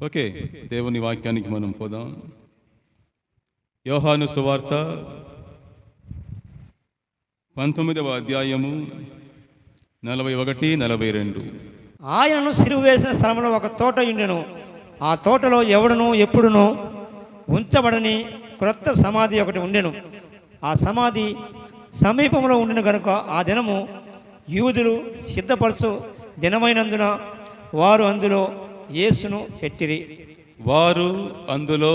Okay, దేవుని వాక్యానికి మనం పోదాం. యోహాను సువార్త 19వ అధ్యాయము 41, 42. ఆయనను సిలువ వేసిన స్థలంలో ఒక తోట ఉండెను. ఆ తోటలో ఎవడును ఎప్పుడును ఉంచబడని క్రొత్త సమాధి ఒకటి ఉండెను. ఆ సమాధి సమీపంలో ఉండిన గనుక ఆ దినము యూదులు సిద్ధపరచు దినమైనందున వారు అందులో యేసును పెట్టిరి. వారు అందులో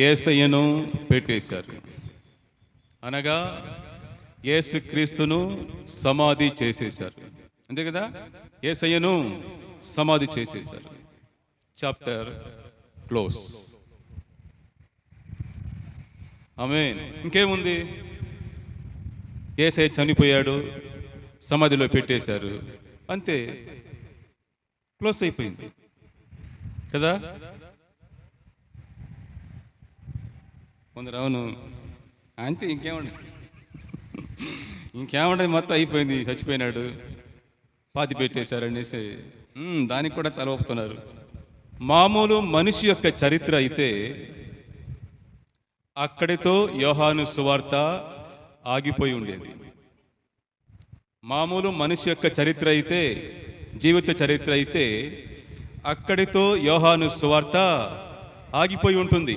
యేసయ్యను పెట్టేశారు. అనగా యేసుక్రీస్తును సమాధి చేసేశారు. అంతే కదా, యేసయ్యను సమాధి చేసేశారు. Chapter close. ఆమేన్. ఇంకేముంది? యేసయ్య చనిపోయాడు, సమాధిలో పెట్టేశారు, అంతే, క్లోజ్ అయిపోయింది కదా. కొందరు అవును అంతే, ఇంకేముండదు మొత్తం అయిపోయింది, చచ్చిపోయినాడు, పాతి పెట్టేశారు అనేసి దానికి కూడా తల ఊపుతున్నారు. మామూలు మనిషి యొక్క చరిత్ర అయితే అక్కడితో యోహాను సువార్త ఆగిపోయి ఉండేది. మామూలు మనిషి యొక్క చరిత్ర అయితే, జీవిత చరిత్ర అయితే అక్కడితో యోహాను సువార్త ఆగిపోయి ఉంటుంది.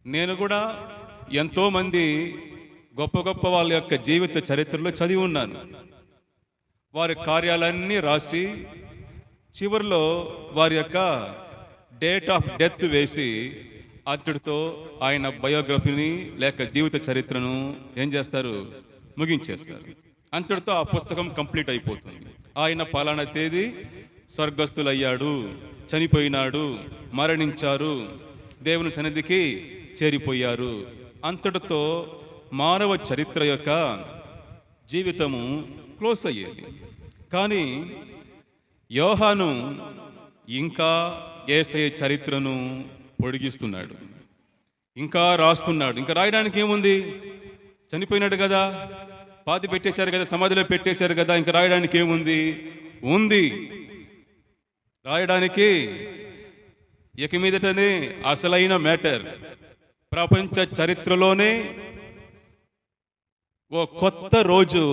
నేను కూడా ఎంతోమంది గొప్ప గొప్ప వాళ్ళ యొక్క జీవిత చరిత్రలో చదివి ఉన్నాను. వారి కార్యాలన్నీ రాసి చివరిలో వారి యొక్క డేట్ ఆఫ్ డెత్ వేసి అతడితో ఆయన బయోగ్రఫీని లేక జీవిత చరిత్రను ఏం చేస్తారు, ముగించేస్తారు. అంతటితో ఆ పుస్తకం కంప్లీట్ అయిపోతుంది. ఆయన పలానా తేదీ స్వర్గస్థులయ్యాడు, చనిపోయినాడు, మరణించారు, దేవుని సన్నిధికి చేరిపోయారు, అంతటితో మానవ చరిత్ర యొక్క జీవితము క్లోజ్ అయ్యేది. కానీ యోహాను ఇంకా యేసయ్య చరిత్రను పొడిగిస్తున్నాడు, ఇంకా రాస్తున్నాడు. ఇంకా రాయడానికి ఏముంది? చనిపోయినాడు కదా, పాతి పెట్టేశారు కదా, సమాధిలో పెట్టేశారు కదా, ఇంకా రాయడానికి ఏముంది? ఉంది రాయడానికి. ఇక మీదటనే అసలైన మ్యాటర్, ప్రపంచ చరిత్రలోనే ఓ కొత్త రోజు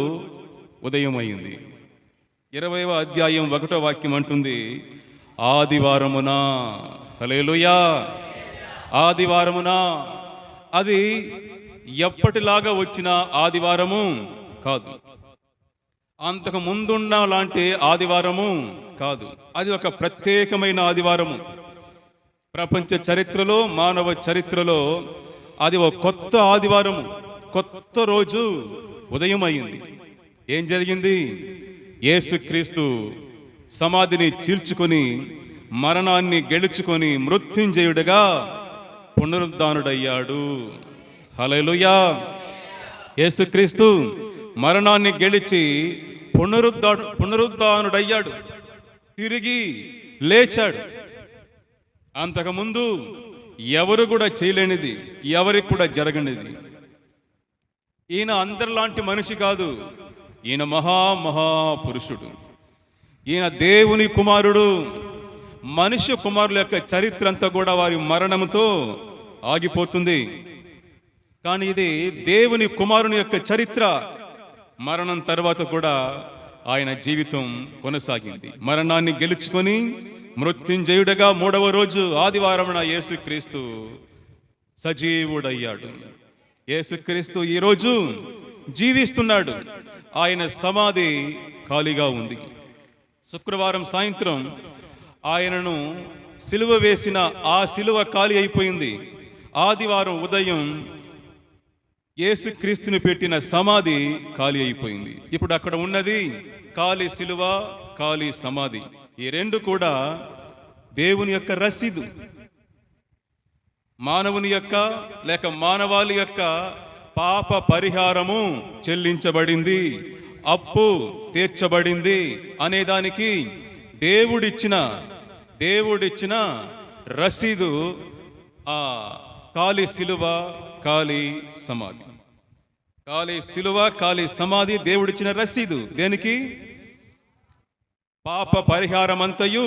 ఉదయం అయింది. 20వ అధ్యాయం 1వ వాక్యం అంటుంది, ఆదివారమున. హల్లెలూయా. ఆదివారమున. అది ఎప్పటిలాగా వచ్చిన ఆదివారము కాదు, అంతకు ముందున్న లాంటి ఆదివారము కాదు. అది ఒక ప్రత్యేకమైన ఆదివారము. ప్రపంచ చరిత్రలో, మానవ చరిత్రలో అది ఒక కొత్త ఆదివారము, కొత్త రోజు ఉదయం అయింది. ఏం జరిగింది? యేసుక్రీస్తు సమాధిని చీల్చుకొని, మరణాన్ని గెలుచుకొని మృత్యుంజయుడిగా పునరుద్ధానుడయ్యాడు. హల్లెలూయా. యేసుక్రీస్తు మరణాన్ని గెలిచి పునరుద్ధానుడయ్యాడు, తిరిగి లేచాడు. అంతకుముందు ఎవరు కూడా చేయలేనిది, ఎవరికి కూడా జరగనిది. ఈయన అందరిలాంటి మనిషి కాదు, ఈయన మహాపురుషుడు. ఈయన దేవుని కుమారుడు. మనుష్య కుమారుల యొక్క చరిత్ర అంతా కూడా వారి మరణంతో ఆగిపోతుంది. కానీ ఇది దేవుని కుమారుని యొక్క చరిత్ర. మరణం తర్వాత కూడా ఆయన జీవితం కొనసాగింది. మరణాన్ని గెలుచుకొని మృత్యుంజయుడిగా 3వ రోజు ఆదివారమున యేసుక్రీస్తు సజీవుడయ్యాడు. యేసుక్రీస్తు ఈరోజు జీవిస్తున్నాడు. ఆయన సమాధి ఖాళీగా ఉంది. శుక్రవారం సాయంత్రం ఆయనను సిలువ వేసిన ఆ సిలువ ఖాళీ అయిపోయింది. ఆదివారం ఉదయం యేసుక్రీస్తుని పెట్టిన సమాధి ఖాళీ అయిపోయింది. ఇప్పుడు అక్కడ ఉన్నది ఖాళీ సిలువ, ఖాళీ సమాధి. ఈ రెండు కూడా దేవుని యొక్క రసీదు. మానవుని యొక్క లేక మానవాళి యొక్క పాప పరిహారము చెల్లించబడింది, అప్పు తీర్చబడింది అనేదానికి దేవుడిచ్చిన రసీదు ఆ ఖాళీ సిలువ, ఖాళీ సమాధి. ఖాళీ సిలువ, ఖాళీ సమాధి దేవుడిచ్చిన రసీదు. దేనికి? పాప పరిహారమంతయు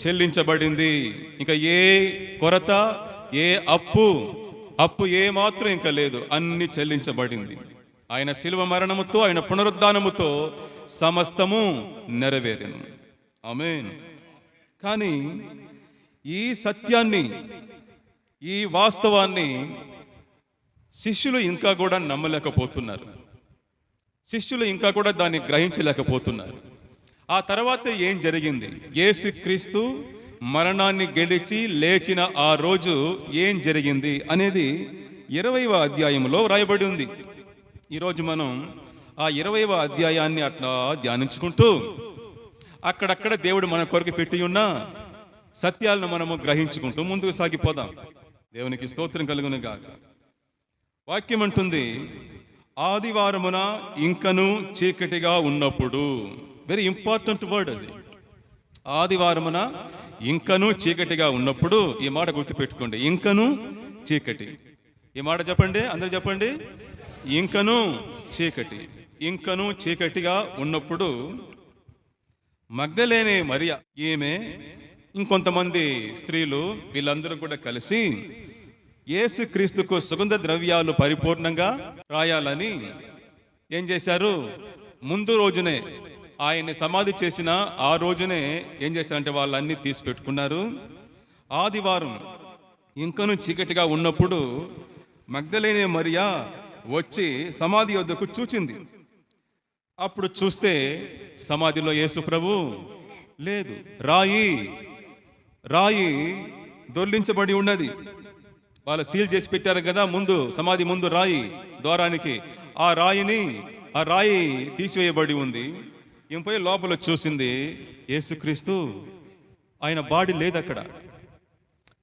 చెల్లించబడింది. ఇంకా ఏ కొరత, ఏ అప్పు ఏ మాత్రం ఇంకా లేదు, అన్ని చెల్లించబడింది. ఆయన శిలువ మరణముతో, ఆయన పునరుద్ధానముతో సమస్తము నెరవేరెను. ఆమేన్. కానీ ఈ సత్యాన్ని, ఈ వాస్తవాన్ని శిష్యులు ఇంకా కూడా నమ్మలేకపోతున్నారు. శిష్యులు ఇంకా కూడా దాన్ని గ్రహించలేకపోతున్నారు. ఆ తర్వాత ఏం జరిగింది? యేసుక్రీస్తు మరణాన్ని గెలిచి లేచిన ఆ రోజు ఏం జరిగింది అనేది 20వ అధ్యాయంలో వ్రాయబడి ఉంది. ఈరోజు మనం ఆ 20వ అధ్యాయాన్ని అట్లా ధ్యానించుకుంటూ అక్కడక్కడ దేవుడు మన కొరకు పెట్టి ఉన్న సత్యాలను మనము గ్రహించుకుంటూ ముందుకు సాగిపోదాం. దేవునికి స్తోత్రం కలుగును గాక. వాక్యం అంటుంది, ఆదివారమున ఇంకను చీకటిగా ఉన్నప్పుడు. వెరీ ఇంపార్టెంట్ వర్డ్ అది. ఆదివారమున ఇంకను చీకటిగా ఉన్నప్పుడు. ఈ మాట గుర్తుపెట్టుకోండి, ఇంకను చీకటి. ఈ మాట చెప్పండి, అందరూ చెప్పండి. ఇంకను చీకటి. ఇంకను చీకటిగా ఉన్నప్పుడు మగ్దలేనే మరియ, ఈమె ఇంకొంతమంది స్త్రీలు, వీళ్ళందరూ కూడా కలిసి యేసుక్రీస్తుకు సుగంధ ద్రవ్యాలు పరిపూర్ణంగా రాయాలని ఏం చేశారు? ముందు రోజునే, ఆయన్ని సమాధి చేసిన ఆ రోజునే ఏం చేశారంటే వాళ్ళన్నీ తీసి పెట్టుకున్నారు. ఆదివారం ఇంకను చీకటిగా ఉన్నప్పుడు మగ్దలేనే మరియా వచ్చి సమాధి వద్దకు చూచింది. అప్పుడు చూస్తే సమాధిలో యేసు ప్రభు లేదు. రాయి దొర్లించబడి ఉన్నది. వాళ్ళు సీల్ చేసి పెట్టారు కదా ముందు, సమాధి ముందు రాయి ద్వారానికి. ఆ రాయి తీసివేయబడి ఉంది. ఇంపై లోపల చూసింది యేసుక్రీస్తు, ఆయన బాడీ లేదు అక్కడ.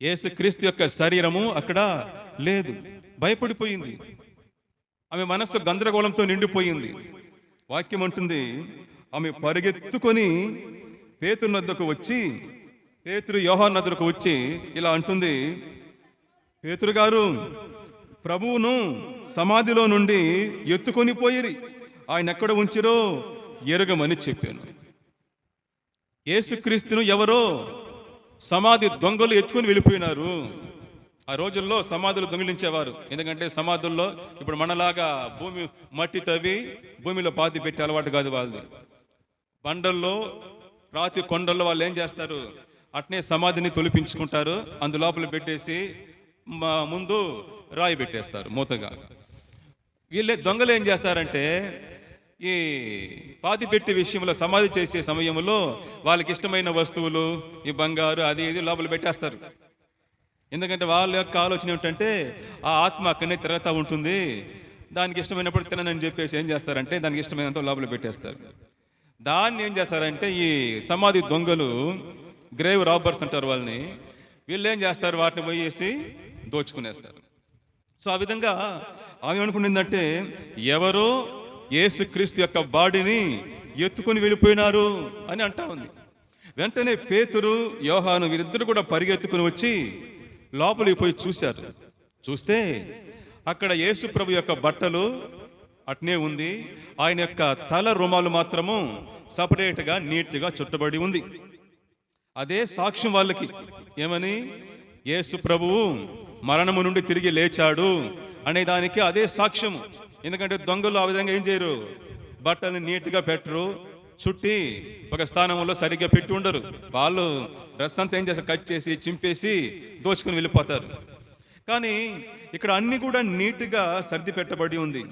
యేసుక్రీస్తు యొక్క శరీరము అక్కడ లేదు. భయపడిపోయింది. ఆమె మనస్సు గందరగోళంతో నిండిపోయింది. వాక్యం అంటుంది, ఆమె పరిగెత్తుకొని పేతురు నద్దకు వచ్చి, పేతురు యోహాను నద్దకు వచ్చి ఇలా అంటుంది, పేతురు గారు, ప్రభువును సమాధిలో నుండి ఎత్తుకొని పోయిరి, ఆయన ఎక్కడ ఉంచిరో ఎరగమని చెప్పాను. యేసుక్రీస్తును ఎవరో సమాధి దొంగలు ఎత్తుకొని వెళ్ళిపోయినారు. ఆ రోజుల్లో సమాధులు దొంగిలించేవారు. ఎందుకంటే సమాధుల్లో ఇప్పుడు మనలాగా భూమి మట్టి తవ్వి భూమిలో పాతి పెట్టే అలవాటు కాదు వాళ్ళది. బండల్లో, రాతి కొండల్లో వాళ్ళు ఏం చేస్తారు, అట్నే సమాధిని తొలిపించుకుంటారు. అందులోపల పెట్టేసి ముందు రాయి పెట్టేస్తారు మూతగా. వీళ్ళే దొంగలు ఏం చేస్తారంటే, ఈ పాతి పెట్టి విషయంలో, సమాధి చేసే సమయంలో వాళ్ళకి ఇష్టమైన వస్తువులు, ఈ బంగారు అది ఇది లోపల పెట్టేస్తారు. ఎందుకంటే వాళ్ళ యొక్క ఆలోచన ఏమిటంటే, ఆ ఆత్మ అక్కడనే తిరుగుతూ ఉంటుంది, దానికి ఇష్టమైనప్పుడు తినని చెప్పేసి ఏం చేస్తారంటే దానికి ఇష్టమైనంత లోపల పెట్టేస్తారు. దాన్ని ఏం చేస్తారంటే ఈ సమాధి దొంగలు, గ్రేవ్ రాబర్స్ అంటారు వాళ్ళని, వీళ్ళు ఏం చేస్తారు, వాటిని పోయేసి దోచుకునేస్తారు. సో ఆ విధంగా ఆమె అనుకునిందంటే, ఎవరో యేసుక్రీస్తు యొక్క బాడీని ఎత్తుకొని వెళ్ళిపోయినారు అని అంటా ఉంది. వెంటనే పేతురు, యోహాను వీరిద్దరు కూడా పరిగెత్తుకుని వచ్చి లోపలికి పోయి చూశారు. చూస్తే అక్కడ యేసు ప్రభు యొక్క బట్టలు అట్నే ఉంది. ఆయన యొక్క తల రుమాలు మాత్రము సపరేట్గా నీట్గా చుట్టబడి ఉంది. అదే సాక్ష్యం వాళ్ళకి. ఏమని? యేసు ప్రభువు మరణము నుండి తిరిగి లేచాడు అనే దానికి అదే సాక్ష్యము. ఎందుకంటే దొంగలు ఆ విధంగా ఏం చేయరు, బట్టల్ని నీట్గా పెట్టరు, చుట్టి ఒక స్థానంలో సరిగ్గా పెట్టి ఉండరు. వాళ్ళు డ్రెస్ అంతా ఏం చేస్తారు, కట్ చేసి చింపేసి దోచుకుని వెళ్ళిపోతారు. కానీ ఇక్కడ అన్ని కూడా నీట్గా సర్ది పెట్టబడి ఉంది.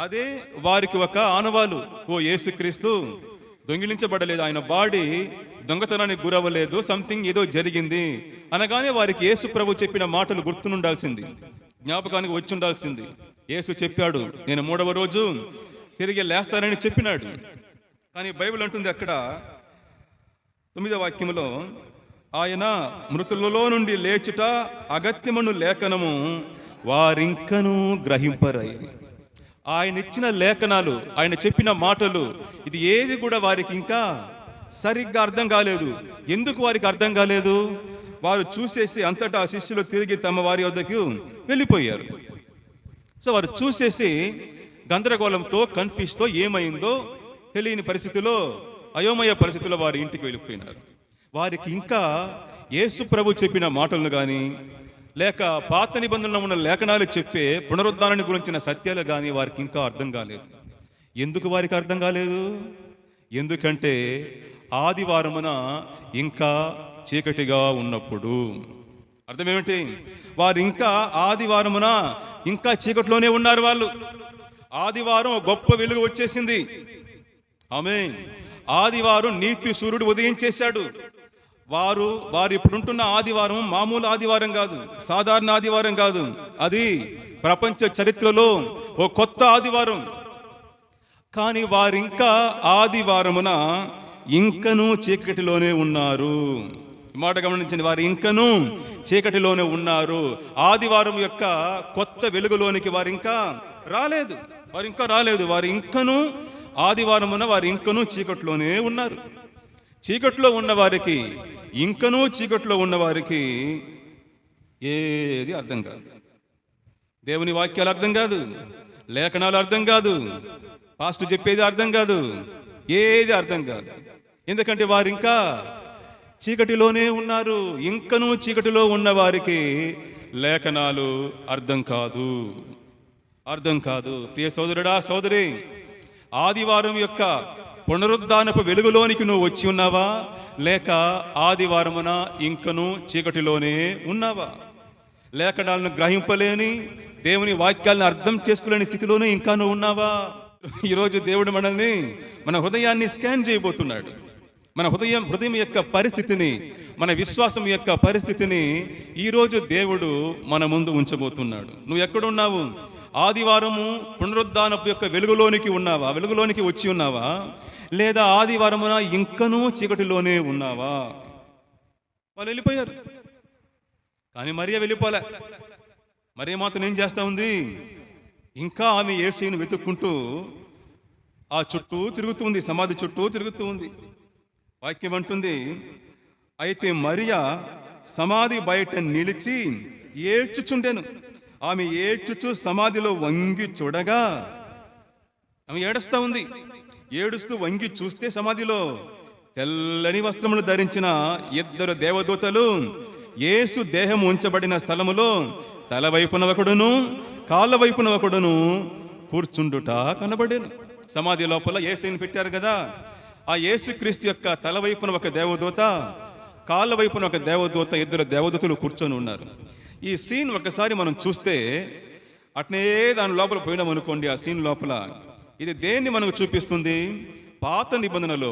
అదే వారికి ఒక ఆనవాలు, ఓ యేసుక్రీస్తు దొంగిలించబడలేదు, ఆయన బాడీ దొంగతనానికి గురవ్వలేదు, సంథింగ్ ఏదో జరిగింది అనగానే వారికి యేసు ప్రభు చెప్పిన మాటలు గుర్తునుండాల్సింది, జ్ఞాపకానికి వచ్చి ఉండాల్సింది. యేసు చెప్పాడు, నేను 3వ రోజు తిరిగి లేస్తానని చెప్పినాడు. కానీ బైబిల్ అంటుంది అక్కడ 9వ వాక్యములో, ఆయన మృతులలో నుండి లేచుట అగత్యమను లేఖనము వారింకను గ్రహింపరై. ఆయన ఇచ్చిన లేఖనాలు, ఆయన చెప్పిన మాటలు, ఇది ఏది కూడా వారికి ఇంకా సరిగ్గా అర్థం కాలేదు. ఎందుకు వారికి అర్థం కాలేదు? వారు చూసేసి అంతటా శిష్యులు తిరిగి తమ వారి వద్దకు వెళ్ళిపోయారు. సో వారు చూసేసి గందరగోళంతో, కన్ఫ్యూజ్తో, ఏమైందో తెలియని పరిస్థితిలో, అయోమయ పరిస్థితిలో వారి ఇంటికి వెళ్ళిపోయినారు. వారికి ఇంకా యేసు ప్రభు చెప్పిన మాటలను కానీ లేక పాత నిబంధనలో ఉన్న లేఖనాలు చెప్పే పునరుద్ధానాన్ని గురించిన సత్యాలు కానీ వారికి ఇంకా అర్థం కాలేదు. ఎందుకు వారికి అర్థం కాలేదు? ఎందుకంటే ఆదివారమున ఇంకా చీకటిగా ఉన్నప్పుడు. అర్థం ఏమిటి? వారు ఇంకా ఆదివారమున ఇంకా చీకటిలోనే ఉన్నారు. వాళ్ళు ఆదివారం గొప్ప వెలుగు వచ్చేసింది. ఆమేన్. ఆదివారం నీతి సూర్యుడు ఉదయించేశాడు. వారు ఇప్పుడుంటున్న ఆదివారం మామూలు ఆదివారం కాదు, సాధారణ ఆదివారం కాదు. అది ప్రపంచ చరిత్రలో ఓ కొత్త ఆదివారం. కానీ వారింకా ఆదివారమున ఇంకనూ చీకటిలోనే ఉన్నారు. ఈ మాట గమనించండి, వారు ఇంకనూ చీకటిలోనే ఉన్నారు. ఆదివారం యొక్క కొత్త వెలుగులోనికి వారు ఇంకా రాలేదు. వారు ఇంకనూ ఆదివారమున వారు ఇంకనూ చీకటిలోనే ఉన్నారు. చీకట్లో ఉన్న వారికి, ఇంకనూ చీకట్లో ఉన్న వారికి ఏది అర్థం కాదు. దేవుని వాక్యాలు అర్థం కాదు, లేఖనాలు అర్థం కాదు, పాస్టర్ చెప్పేది అర్థం కాదు, ఏది అర్థం కాదు. ఎందుకంటే వారు ఇంకా చీకటిలోనే ఉన్నారు. ఇంకనూ చీకటిలో ఉన్న వారికి లేఖనాలు అర్థం కాదు. ప్రియ సోదరుడా, సోదరి, ఆదివారం యొక్క పునరుద్ధానపు వెలుగులోనికి నువ్వు వచ్చి ఉన్నావా, లేక ఆదివారమున ఇంకనూ చీకటిలోనే ఉన్నావా? లేఖనాలను గ్రహింపలేని, దేవుని వాక్యాలను అర్థం చేసుకోలేని స్థితిలోనే ఇంకా నువ్వు ఉన్నావా? ఈరోజు దేవుడు మనల్ని, మన హృదయాన్ని స్కాన్ చేయబోతున్నాడు. మన హృదయం యొక్క పరిస్థితిని, మన విశ్వాసం యొక్క పరిస్థితిని ఈరోజు దేవుడు మన ముందు ఉంచబోతున్నాడు. నువ్వు ఎక్కడున్నావు? ఆదివారము పునరుద్ధానపు యొక్క వెలుగులోనికి వచ్చి ఉన్నావా, లేదా ఆదివారమున ఇంకనూ చీకటిలోనే ఉన్నావా? వాళ్ళు వెళ్ళిపోయారు, కానీ మరియ వెళ్ళిపోలే. మరియ మాత్రం ఏం చేస్తా ఉంది? ఇంకా ఆమె యేసుని వెతుక్కుంటూ ఆ చుట్టూ తిరుగుతుంది, సమాధి చుట్టూ తిరుగుతూ ఉంది. వాక్యం అంటుంది, అయితే మరియ సమాధి బయట నిలిచి ఏడ్చుచుండెను. ఆమె ఏడ్చుచు సమాధిలో వంగి చూడగా, ఆమె ఏడుస్తూ వంగి చూస్తే సమాధిలో తెల్లని వస్త్రములు ధరించిన ఇద్దరు దేవదూతలు యేసు దేహం ఉంచబడిన స్థలములో తల వైపున ఒకడును కాళ్ళ వైపున ఒకడును కూర్చుండుట కనబడేను. సమాధి లోపల యేసుని పెట్టారు కదా, ఆ యేసుక్రీస్తు యొక్క తల వైపున ఒక దేవదూత, కాళ్ళ వైపున ఒక దేవదూత, ఇద్దరు దేవదూతలు కూర్చొని ఉన్నారు. ఈ సీన్ ఒకసారి మనం చూస్తే, అట్నే దాని లోపల పోయినాం అనుకోండి, ఆ సీన్ లోపల ఇది దేన్ని మనకు చూపిస్తుంది? పాత నిబంధనలో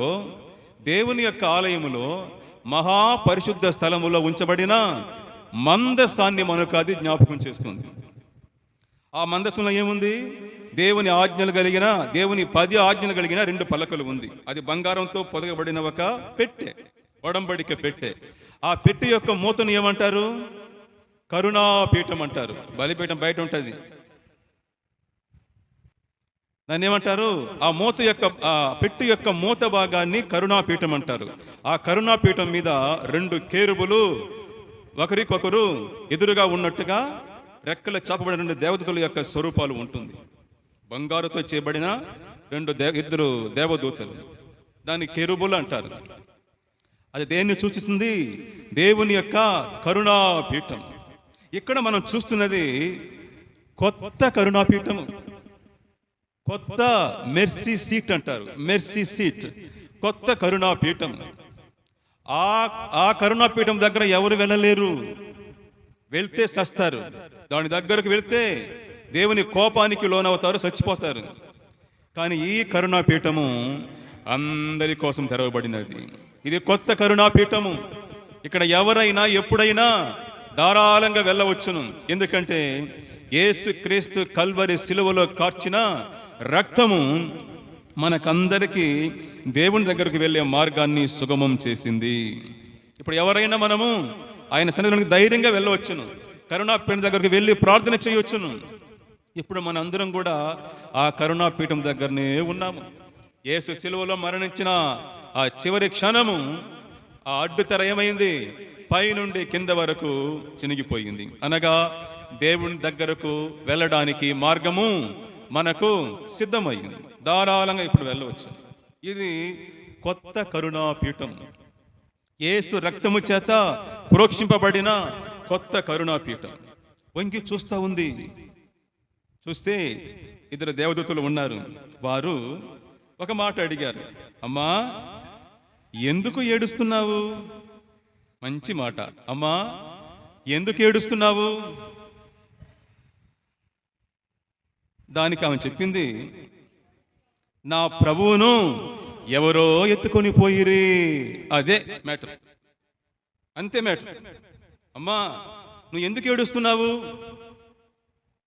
దేవుని యొక్క ఆలయములో మహాపరిశుద్ధ స్థలములో ఉంచబడిన మందసాన్ని మనకు అది జ్ఞాపకం చేస్తుంది. ఆ మందసంలో ఏముంది? దేవుని 10 ఆజ్ఞలు కలిగిన 2 పలకలు ఉంది. అది బంగారంతో పొదగబడిన ఒక పెట్టె, ఒడంబడిక పెట్టె. ఆ పెట్టె యొక్క మూతను ఏమంటారు? కరుణాపీఠం అంటారు. బలిపీఠం బయట ఉంటుంది, దాన్ని ఏమంటారు? ఆ పెట్టె యొక్క మూత భాగాన్ని కరుణాపీఠం అంటారు. ఆ కరుణాపీఠం మీద 2 కేరుబులు ఒకరికొకరు ఎదురుగా ఉన్నట్టుగా రెక్కల చాపబడిన 2 దేవదూతల యొక్క స్వరూపాలు ఉంటుంది. బంగారుతో చేయబడిన 2 దేవదూతలు, దాన్ని కెరూబులు అంటారు. అది దేన్ని సూచిస్తుంది? దేవుని యొక్క కరుణాపీఠం. ఇక్కడ మనం చూస్తున్నది కొత్త కరుణాపీఠము, కొత్త మెర్సీ సీట్ అంటారు. మెర్సీ సీట్, కొత్త కరుణాపీఠం. ఆ కరుణాపీఠం దగ్గర ఎవరు వెళ్ళలేరు, వెళ్తే సస్తారు. దాని దగ్గరకు వెళ్తే దేవుని కోపానికి లోనవుతారు, చచ్చిపోతారు. కానీ ఈ కరుణాపీఠము అందరి కోసం తెరవబడినది. ఇది కొత్త కరుణాపీఠము. ఇక్కడ ఎవరైనా ఎప్పుడైనా ధారాళంగా వెళ్ళవచ్చును. ఎందుకంటే యేసుక్రీస్తు కల్వరి సిలువలో కార్చిన రక్తము మనకందరికీ దేవుని దగ్గరకు వెళ్ళే మార్గాన్ని సుగమం చేసింది. ఇప్పుడు ఎవరైనా మనము ఆయన సన్నిధిలోకి ధైర్యంగా వెళ్ళవచ్చును, కరుణాపీఠం దగ్గరకు వెళ్ళి ప్రార్థన చేయవచ్చును. ఇప్పుడు మన అందరం కూడా ఆ కరుణాపీఠం దగ్గరనే ఉన్నాము. యేసు సిలువలో మరణించిన ఆ చివరి క్షణము ఆ అడ్డుతెర ఏమైంది? పైనుండి కింద వరకు చినిగిపోయింది. అనగా దేవుని దగ్గరకు వెళ్ళడానికి మార్గము మనకు సిద్ధమైంది. ధారాళంగా ఇప్పుడు వెళ్ళవచ్చు. ఇది కొత్త కరుణాపీఠం. యేసు రక్తము చేత ప్రోక్షింపబడిన కొత్త కరుణాపీఠం. వంగి చూస్తూ ఉంది. చూస్తే ఇద్దరు దేవదూతలు ఉన్నారు. వారు ఒక మాట అడిగారు, అమ్మా ఎందుకు ఏడుస్తున్నావు? మంచి మాట. అమ్మా ఎందుకు ఏడుస్తున్నావు? దానికి ఆమె చెప్పింది, నా ప్రభువును ఎవరో ఎత్తుకొని పోయిరి. అదే మ్యాటర్, అంతే మ్యాటర్. అమ్మా నువ్వు ఎందుకు ఏడుస్తున్నావు?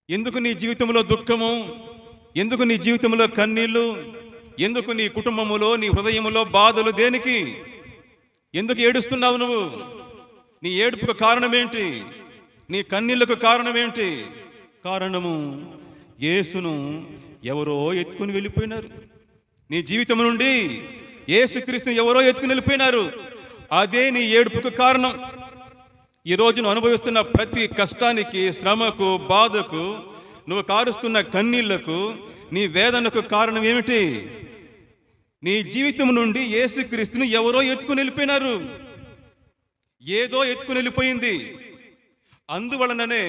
ఎందుకు నీ జీవితంలో దుఃఖము? ఎందుకు నీ జీవితంలో కన్నీళ్ళు? ఎందుకు నీ కుటుంబములో, నీ హృదయములో బాధలు? దేనికి? ఎందుకు ఏడుస్తున్నావు నువ్వు? నీ ఏడుపుకు కారణం ఏంటి? నీ కన్నీళ్లకు కారణం ఏంటి? కారణము యేసును ఎవరో ఎత్తుకుని వెళ్ళిపోయినారు. నీ జీవితం నుండి యేసుక్రీస్తుని ఎవరో ఎత్తుకుని వెళ్ళిపోయినారు. అదే నీ ఏడుపుకు కారణం. ఈరోజు నువ్వు అనుభవిస్తున్న ప్రతి కష్టానికి, శ్రమకు, బాధకు, నువ్వు కారుస్తున్న కన్నీళ్లకు, నీ వేదనకు కారణం ఏమిటి? నీ జీవితం నుండి యేసుక్రీస్తుని ఎవరో ఎత్తుకుని వెళ్ళిపోయినారు. ఏదో ఎత్తుకుని వెళ్ళిపోయింది. అందువలననే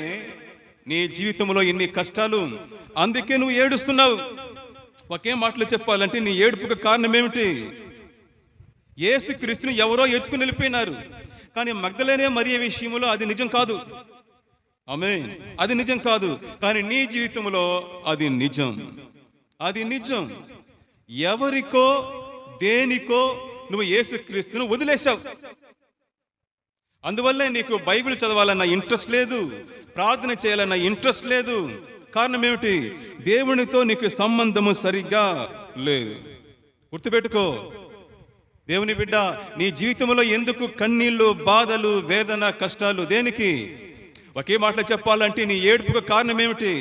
నీ జీవితంలో ఇన్ని కష్టాలు. అందుకే నువ్వు ఏడుస్తున్నావు. ఒకే మాటలు చెప్పాలంటే నీ ఏడుపుకు కారణం ఏమిటి? యేసుక్రీస్తుని ఎవరో ఎత్తుకుని వెళ్ళిపోయినారు. కానీ మగ్దలేనే మరియ విషయంలో అది నిజం కాదు. ఆమేన్. అది నిజం కాదు. కానీ నీ జీవితంలో అది నిజం. అది నిజం. ఎవరికో, దేనికో నువ్వు యేసుక్రీస్తును వదిలేశావు. అందువల్లే నీకు బైబిల్ చదవాలన్న ఇంట్రెస్ట్ లేదు, ప్రార్థన చేయాలన్న ఇంట్రెస్ట్ లేదు. కారణం ఏమిటి? దేవునితో నీకు సంబంధము సరిగ్గా లేదు. గుర్తుపెట్టుకో దేవుని బిడ్డ, నీ జీవితంలో ఎందుకు కన్నీళ్ళు, బాధలు, వేదన, కష్టాలు? దేనికి? ఒకే మాటలో చెప్పాలంటే నీ ఏడుపుకు కారణం ఏమిటి?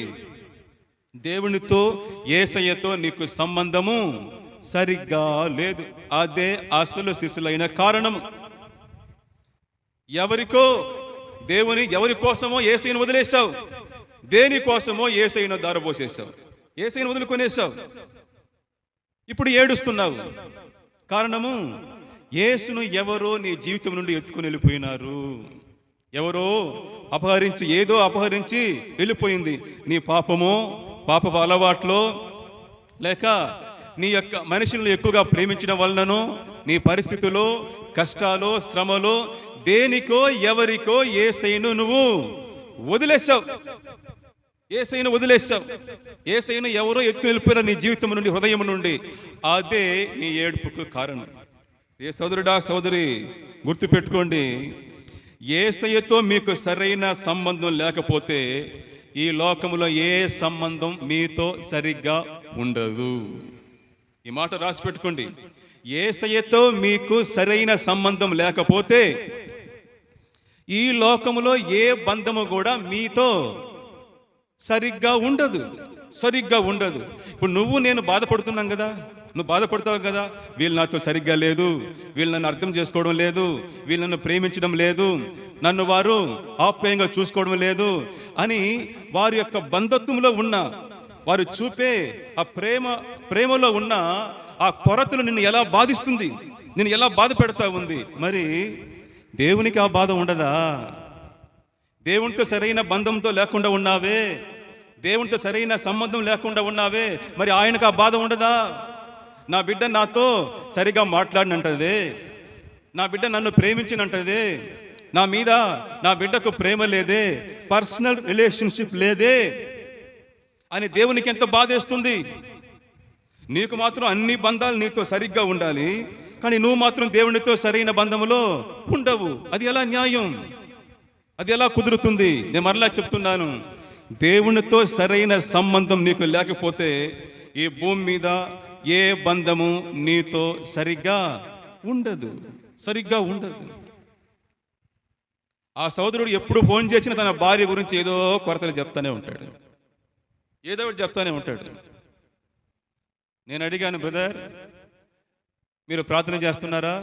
దేవునితో, యేసయ్యతో నీకు సంబంధము సరిగ్గా లేదు. అదే అసలు శిశులైన కారణము. ఎవరికో, ఎవరి కోసమో యేసయ్యను వదిలేశావు. దేనికోసమో యేసయ్యను దారబోసేశావు. యేసయ్యను వదులుకొనేశావు. ఇప్పుడు ఏడుస్తున్నావు. కారణము యేసును ఎవరో నీ జీవితం నుండి ఎత్తుకుని వెళ్ళిపోయినారు. ఎవరో అపహరించి, ఏదో అపహరించి వెళ్ళిపోయింది. నీ పాపమో, పాపపు అలవాట్లో, లేక నీ యొక్క మనుషులను ఎక్కువగా ప్రేమించడం వలననో, నీ పరిస్థితుల్లో, కష్టాలో, శ్రమలో, దేనికో, ఎవరికో యేసయ్యను నువ్వు వదిలేశావు. యేసయ్యను వదిలేశావు. యేసయ్యను ఎవరో ఎత్తుకుని వెళ్ళిపోయిన నీ జీవితం నుండి, హృదయం నుండి. అదే నీ ఏడుపుకు కారణం. ఏ సోదరుడా, సోదరి, గుర్తుపెట్టుకోండి, యేసయ్యతో మీకు సరైన సంబంధం లేకపోతే ఈ లోకంలో ఏ సంబంధం మీతో సరిగ్గా ఉండదు. ఈ మాట రాసి పెట్టుకోండి. యేసయ్యతో మీకు సరైన సంబంధం లేకపోతే ఈ లోకములో ఏ బంధము కూడా మీతో సరిగ్గా ఉండదు. సరిగ్గా ఉండదు. ఇప్పుడు నువ్వు నేను బాధపడుతున్నాం కదా, నువ్వు బాధపడతావు కదా, వీళ్ళు నాతో సరిగ్గా లేదు, వీళ్ళు నన్ను అర్థం చేసుకోవడం లేదు, వీళ్ళు నన్ను ప్రేమించడం లేదు, నన్ను వారు ఆప్యాయంగా చూసుకోవడం లేదు అని వారి యొక్క బంధత్వంలో ఉన్న, వారు చూపే ఆ ప్రేమలో ఉన్న ఆ కొరతలు నిన్ను ఎలా బాధిస్తుంది, నిన్ను ఎలా బాధ పెడతా ఉంది. మరి దేవునికి ఆ బాధ ఉండదా? దేవునితో సరైన బంధంతో లేకుండా ఉన్నావే, దేవునితో సరైన సంబంధం లేకుండా ఉన్నావే, మరి ఆయనకు ఆ బాధ ఉండదా? నా బిడ్డ నాతో సరిగా మాట్లాడినంటదే, నా బిడ్డ నన్ను ప్రేమించినంటదే, నా మీద నా బిడ్డకు ప్రేమ లేదే, పర్సనల్ రిలేషన్షిప్ లేదే అని దేవునికి ఎంత బాధేస్తుంది. నీకు మాత్రం అన్ని బంధాలు నీతో సరిగ్గా ఉండాలి, కానీ నువ్వు మాత్రం దేవునితో సరైన బంధములో ఉండవు. అది ఎలా న్యాయం? అది ఎలా కుదురుతుంది? నేను మరలా చెప్తున్నాను, దేవునితో సరైన సంబంధం నీకు లేకపోతే ఈ భూమి మీద ఏ బంధము నీతో సరిగ్గా ఉండదు. సరిగ్గా ఉండదు. ఆ సోదరుడు ఎప్పుడు ఫోన్ చేసినా తన భార్య గురించి ఏదో కొరతలు చెప్తానే ఉంటాడు, ఏదో ఒకటి చెప్తానే ఉంటాడు. నేను అడిగాను, బ్రదర్ మీరు ప్రార్థన చేస్తున్నారా,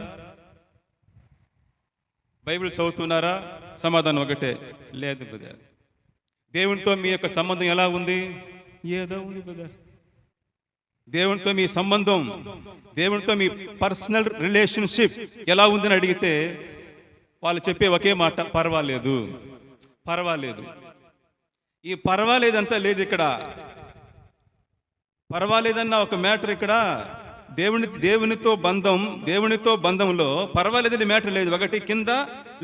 బైబిల్ చదువుతున్నారా? సమాధానం ఒకటే, లేదు బ్రదర్. దేవునితో మీ యొక్క సంబంధం ఎలా ఉంది? ఏదో ఉంది బ్రదర్. దేవునితో మీ సంబంధం, దేవునితో మీ పర్సనల్ రిలేషన్షిప్ ఎలా ఉందని అడిగితే వాళ్ళు చెప్పే ఒకే మాట, పర్వాలేదు, పర్వాలేదు. ఈ పర్వాలేదంతా లేదు ఇక్కడ. పర్వాలేదన్న ఒక మ్యాటర్ ఇక్కడ. దేవునితో బంధంలో పర్వాలేదని మ్యాటర్ లేదు. ఒకటి కింద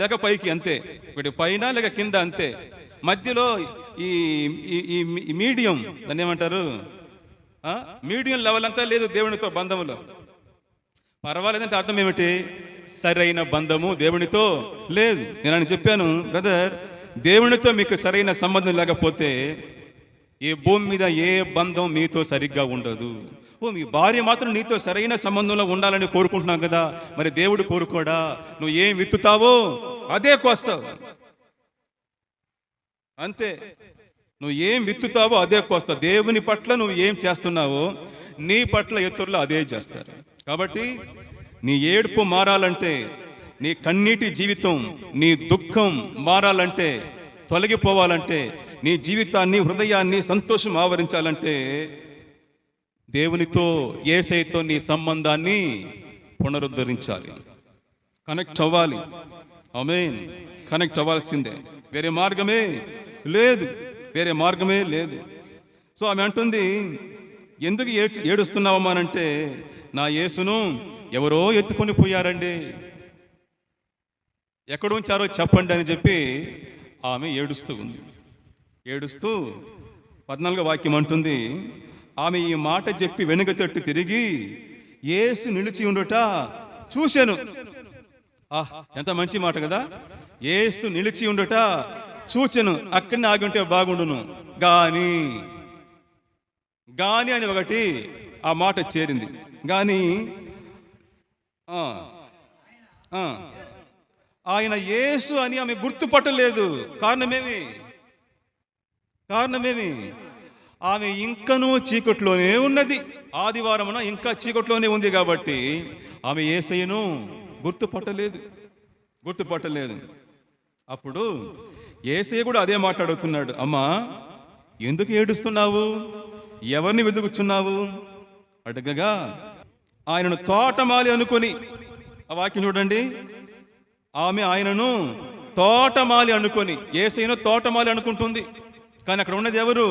లేక పైకి అంతే, ఒకటి పైన లేక కింద అంతే. మధ్యలో ఈ మీడియం, దాన్ని ఏమంటారు, మీడియం లెవెల్ అంతా లేదు దేవునితో బంధంలో. పర్వాలేదంటే అర్థం ఏమిటి? సరైన బంధము దేవునితో లేదు. నేను చెప్పాను, బ్రదర్, దేవునితో మీకు సరైన సంబంధం లేకపోతే ఈ భూమి మీద ఏ బంధం మీతో సరిగ్గా ఉండదు. మీ భార్య మాత్రం నీతో సరైన సంబంధంలో ఉండాలని కోరుకుంటున్నావు కదా, మరి దేవుడు కోరుకోడా? నువ్వు ఏం విత్తుతావో అదే కోస్తావు, అంతే. నువ్వు ఏం విత్తుతావో అదే కోస్తావు. దేవుని పట్ల నువ్వు ఏం చేస్తున్నావో నీ పట్ల ఇతరులు అదే చేస్తారు. కాబట్టి నీ ఏడుపు మారాలంటే, నీ కన్నీటి జీవితం, నీ దుఃఖం మారాలంటే, తొలగిపోవాలంటే, నీ జీవితాన్ని, హృదయాన్ని సంతోషం ఆవరించాలంటే దేవునితో, యేసయ్యతో నీ సంబంధాన్ని పునరుద్ధరించాలి, కనెక్ట్ అవ్వాలి. ఆమేన్. కనెక్ట్ అవ్వాల్సిందే, వేరే మార్గమే లేదు, వేరే మార్గమే లేదు. సో ఆమె అంటుంది, ఎందుకు ఏడుస్తున్నావమ్మా అంటే, నా యేసును ఎవరో ఎత్తుకొని పోయారండి, ఎక్కడ ఉంచారో చెప్పండి అని చెప్పి ఆమె ఏడుస్తూ ఉంది. ఏడుస్తూ 14వ వాక్యం అంటుంది, ఆమె ఈ మాట చెప్పి వెనుక తట్టు తిరిగి యేసు నిలిచి ఉండుట చూశాను. ఎంత మంచి మాట కదా. యేసు నిలిచి ఉండుట చూచెను. అక్కడిని ఆగి ఉంటే బాగుండును, గాని అని ఒకటి ఆ మాట చేరింది. గాని ఆయన యేసు అని ఆమె గుర్తుపట్టలేదు. కారణమేమి? ఆమె ఇంకనూ చీకట్లోనే ఉన్నది. ఆదివారమున ఇంకా చీకట్లోనే ఉంది కాబట్టి ఆమె యేసయ్యను గుర్తుపట్టలేదు. అప్పుడు యేసయ్య కూడా అదే మాట్లాడుతున్నాడు, అమ్మా ఎందుకు ఏడుస్తున్నావు, ఎవరిని వెతుకుచున్నావు అడగగా, ఆయనను తోటమాలి అనుకొని, ఆ వాక్యం చూడండి, ఆమె ఆయనను తోటమాలి అనుకొని, యేసయ్యను తోటమాలి అనుకుంటుంది. కానీ అక్కడ ఉన్నది ఎవరు?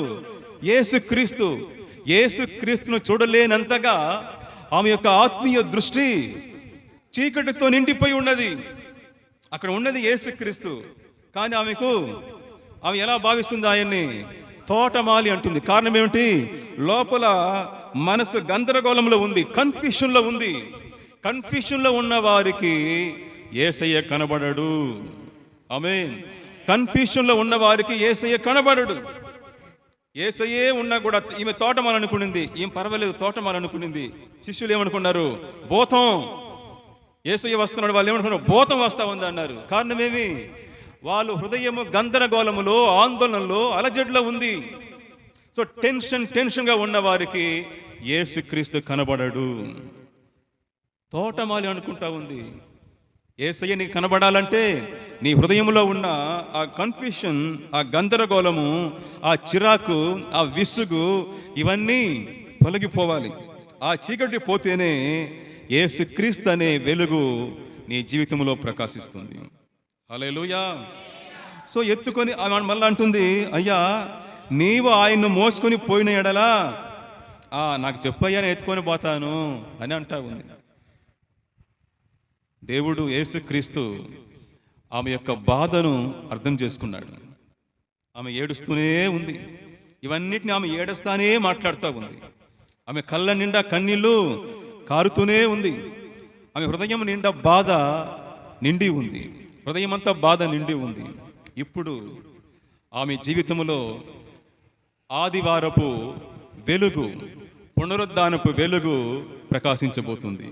యేసుక్రీస్తు. యేసుక్రీస్తును చూడలేనంతగా ఆమె యొక్క ఆత్మీయ దృష్టి చీకటితో నిండిపోయి ఉన్నది. అక్కడ ఉన్నది యేసుక్రీస్తు, కానీ ఆమె ఎలా భావిస్తుంది? ఆయన్ని తోటమాలి అంటుంది. కారణం ఏమిటి? లోపల మనసు గందరగోళంలో ఉంది, కన్ఫ్యూషన్లో ఉంది. కన్ఫ్యూషన్లో ఉన్న వారికి యేసయ్య కనబడడు. ఆమేన్. కన్ఫ్యూషన్లో ఉన్న వారికి యేసయ్య కనబడడు. యేసయ్యే ఉన్నా కూడా ఈమె తోటమాలి అనుకునింది. ఏం పర్వాలేదు, తోటమాలి అనుకునింది. శిష్యులు ఏమనుకున్నారు? భూతం, యేసయ్య వస్తున్నాడు. వాళ్ళు ఏమనుకున్నారు? భూతం వస్తా ఉంది అన్నారు. కారణమేమి? వాళ్ళు హృదయము గందరగోళములో, ఆందోళనలో, అలజడిలో ఉంది. సో టెన్షన్గా ఉన్న వారికి యేసుక్రీస్తు కనబడడు. తోటమాలి అనుకుంటా ఉంది. యేసయ్య నీకు కనబడాలంటే నీ హృదయంలో ఉన్న ఆ కన్ఫ్యూషన్, ఆ గందరగోళము, ఆ చిరాకు, ఆ విసుగు, ఇవన్నీ తొలగిపోవాలి. ఆ చీకటి పోతేనే యేసుక్రీస్తు అనే వెలుగు నీ జీవితంలో ప్రకాశిస్తుంది. హల్లెలూయా. సో ఎత్తుకొని ఆమె మళ్ళీ అంటుంది, అయ్యా నీవు ఆయన్ను మోసుకొని పోయిన ఎడలా నాకు చెప్పయ్యా, నేను ఎత్తుకొని పోతాను అని అంటా ఉంది. దేవుడు యేసుక్రీస్తు ఆమె యొక్క బాధను అర్థం చేసుకున్నాడు. ఆమె ఏడుస్తూనే ఉంది. ఇవన్నిటిని ఆమె ఏడుస్తానే మాట్లాడుతూ ఉంది. ఆమె కళ్ళ నిండా కన్నీళ్ళు కారుతూనే ఉంది. ఆమె హృదయం నిండా బాధ నిండి ఉంది. హృదయం అంతా బాధ నిండి ఉంది. ఇప్పుడు ఆమె జీవితంలో ఆదివారపు వెలుగు, పునరుద్ధానపు వెలుగు ప్రకాశించబోతుంది.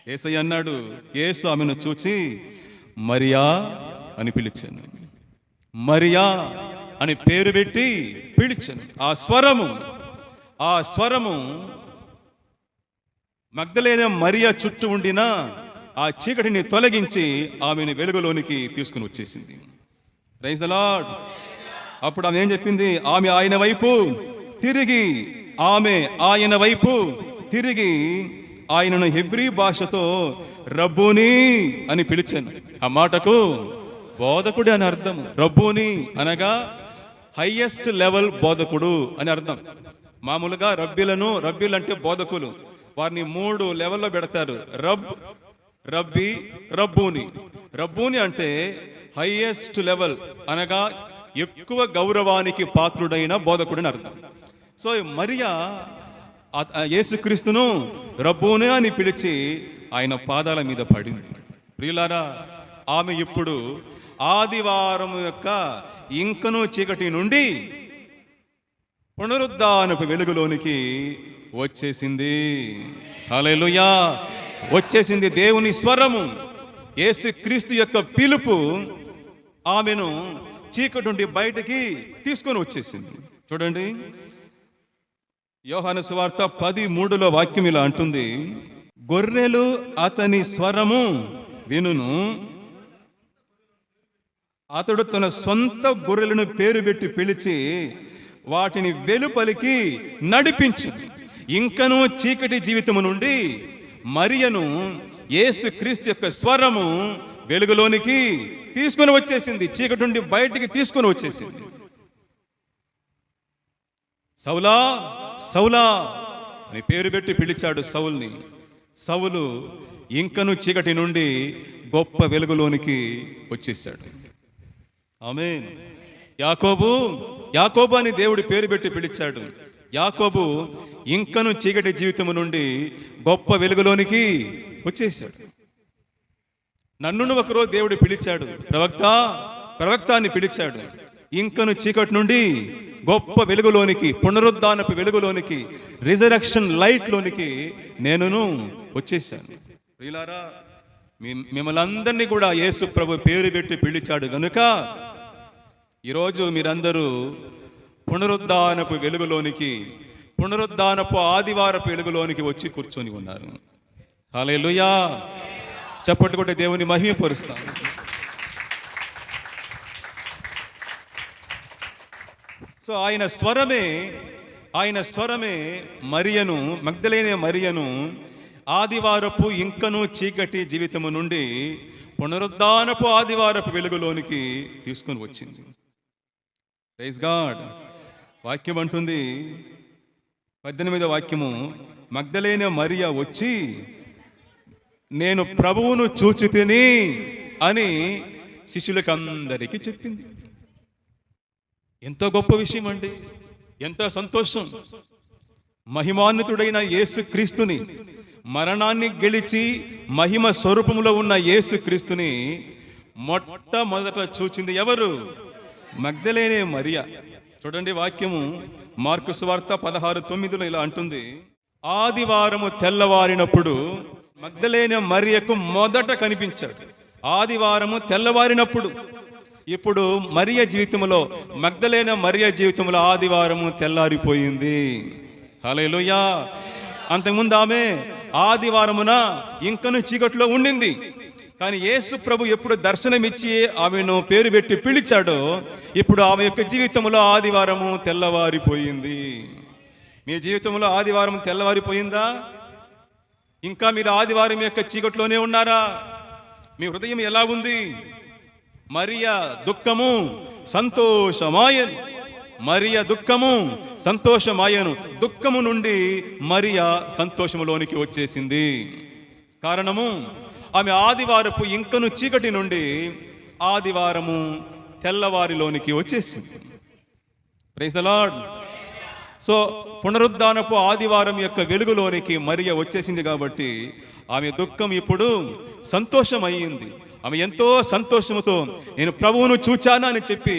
యేసయ్య అన్నాడు, యేసు ఆమెను చూచి మరియా అని పిలిచాను. మరియా అని పేరు పెట్టి పిలిచాను. ఆ స్వరము మగ్దలేన మరియా చుట్టూ ఉండిన ఆ చీకటిని తొలగించి ఆమెను వెలుగులోనికి తీసుకుని వచ్చేసింది. Praise the lord. అప్పుడు ఆమె ఏం చెప్పింది? ఆమె ఆయన వైపు తిరిగి ఆమె ఆయన వైపు తిరిగి ఆయనను హెబ్రీ భాషతో రబ్బూని అని పిలిచాను. ఆ మాటకు బోధకుడు అని అర్థం. రబ్బూని అనగా హైయెస్ట్ లెవెల్ బోధకుడు అని అర్థం. మామూలుగా రబ్బీలు అంటే బోధకులు, వారిని 3 లెవెల్లో పెడతారు. రబ్బీ, రబ్బూని. రబ్బూని అంటే హైయెస్ట్ లెవెల్ అనగా ఎక్కువ గౌరవానికి పాత్రుడైన బోధకుడని అర్థం. సో మరియా యేసుక్రీస్తును రబ్బూని అని పిలిచి ఆయన పాదాల మీద పడింది. ప్రియులారా, ఆమె ఇప్పుడు ఆదివారం యొక్క ఇంకను చీకటి నుండి పునరుద్ధానపు వెలుగులోనికి వచ్చేసింది. హల్లెలూయా! వచ్చేసింది. దేవుని స్వరము, యేసుక్రీస్తు యొక్క పిలుపు ఆమెను చీకటి నుండి బయటికి తీసుకొని వచ్చేసింది. చూడండి, యోహాను సువార్త 10:3 వాక్యం ఇలా అంటుంది, గొర్రెలు అతని స్వరము వినును, అతడు తన సొంత గొర్రెలను పేరు పెట్టి పిలిచి వాటిని వెలుపలికి నడిపించి ఇంకనూ చీకటి జీవితము నుండి మరియను యేసుక్రీస్తు యొక్క స్వరము వెలుగులోనికి తీసుకొని వచ్చేసింది. చీకటి నుండి బయటికి తీసుకొని వచ్చేసింది. సౌలా, సౌలా అని పేరు పెట్టి పిలిచాడు సౌల్ని. సౌలు ఇంకను చీకటి నుండి గొప్ప వెలుగులోనికి వచ్చేసాడు. ఆమేన్. యాకోబు, యాకోబు అని దేవుడి పేరు పెట్టి పిలిచాడు. యాకోబు ఇంకను చీకటి జీవితము నుండి గొప్ప వెలుగులోనికి వచ్చేసాడు. నన్నును ఒకరోజు దేవుడు పిలిచాడు, ప్రవక్త అని పిలిచాడు. ఇంకను చీకటి నుండి గొప్ప వెలుగులోనికి, పునరుద్ధానపు వెలుగులోనికి, రిజరెక్షన్ లైట్ లోనికి నేనును వచ్చేసాను. ప్రియులారా, మిమ్మల్ని అందరినీ కూడా యేసు ప్రభు పేరు పెట్టి పిలిచాడు గనుక ఈరోజు మీరందరూ పునరుద్ధానపు వెలుగులోనికి, పునరుద్ధానపు ఆదివారపు వెలుగులోనికి వచ్చి కూర్చొని ఉన్నారు. హల్లెలూయా! చప్పట్లు కొట్టి దేవుని మహిమపరుస్తాం. సో ఆయన స్వరమే మరియను, మగ్దలేనే మరియను ఆదివారపు ఇంకను చీకటి జీవితము నుండి పునరుద్ధానపు ఆదివారపు వెలుగులోనికి తీసుకొని వచ్చింది. Praise God. వాక్యం అంటుంది, 18వ వాక్యము, మగ్దలేనే మరియ వచ్చి నేను ప్రభువును చూచితిని అని శిష్యులకందరికీ చెప్పింది. ఎంతో గొప్ప విషయం అండి, ఎంతో సంతోషం. మహిమాన్వితుడైన యేసుక్రీస్తుని, మరణాన్ని గెలిచి మహిమ స్వరూపంలో ఉన్న యేసుక్రీస్తుని మొట్టమొదట చూచింది ఎవరు? మగ్దలేనే మరియ. చూడండి వాక్యము, మార్కు సువార్త 16:9 ఇలా అంటుంది, ఆదివారము తెల్లవారినప్పుడు మగ్దలేనే మరియకు మొదట కనిపించాడు. ఆదివారము తెల్లవారినప్పుడు. ఇప్పుడు మరియ జీవితంలో, మగ్దలేనే మరియ జీవితంలో ఆదివారము తెల్లారిపోయింది. హల్లెలూయా! అంతకుముందు ఆమె ఆదివారమున ఇంకను చీకట్లో ఉండింది. కానీ యేసు ప్రభు ఎప్పుడు దర్శనమిచ్చి ఆమెను పేరు పెట్టి పిలిచాడో ఇప్పుడు ఆమె యొక్క జీవితంలో ఆదివారము తెల్లవారిపోయింది. మీ జీవితంలో ఆదివారం తెల్లవారిపోయిందా? ఇంకా మీరు ఆదివారం యొక్క చీకట్లోనే ఉన్నారా? మీ హృదయం ఎలా ఉంది? మరియ దుఃఖము సంతోషమాయను, మరియ దుఃఖము సంతోషమాయను. దుఃఖము నుండి మరియ సంతోషములోనికి వచ్చేసింది. కారణము, ఆమె ఆదివారపు ఇంకను చీకటి నుండి ఆదివారము తెల్లవారిలోనికి వచ్చేసింది. Praise the lord. సో పునరుద్ధానపు ఆదివారం యొక్క వెలుగులోనికి మరియ వచ్చేసింది కాబట్టి ఆమె దుఃఖం ఇప్పుడు సంతోషం అయ్యింది. ఆమె ఎంతో సంతోషముతో నేను ప్రభువును చూచాను అని చెప్పి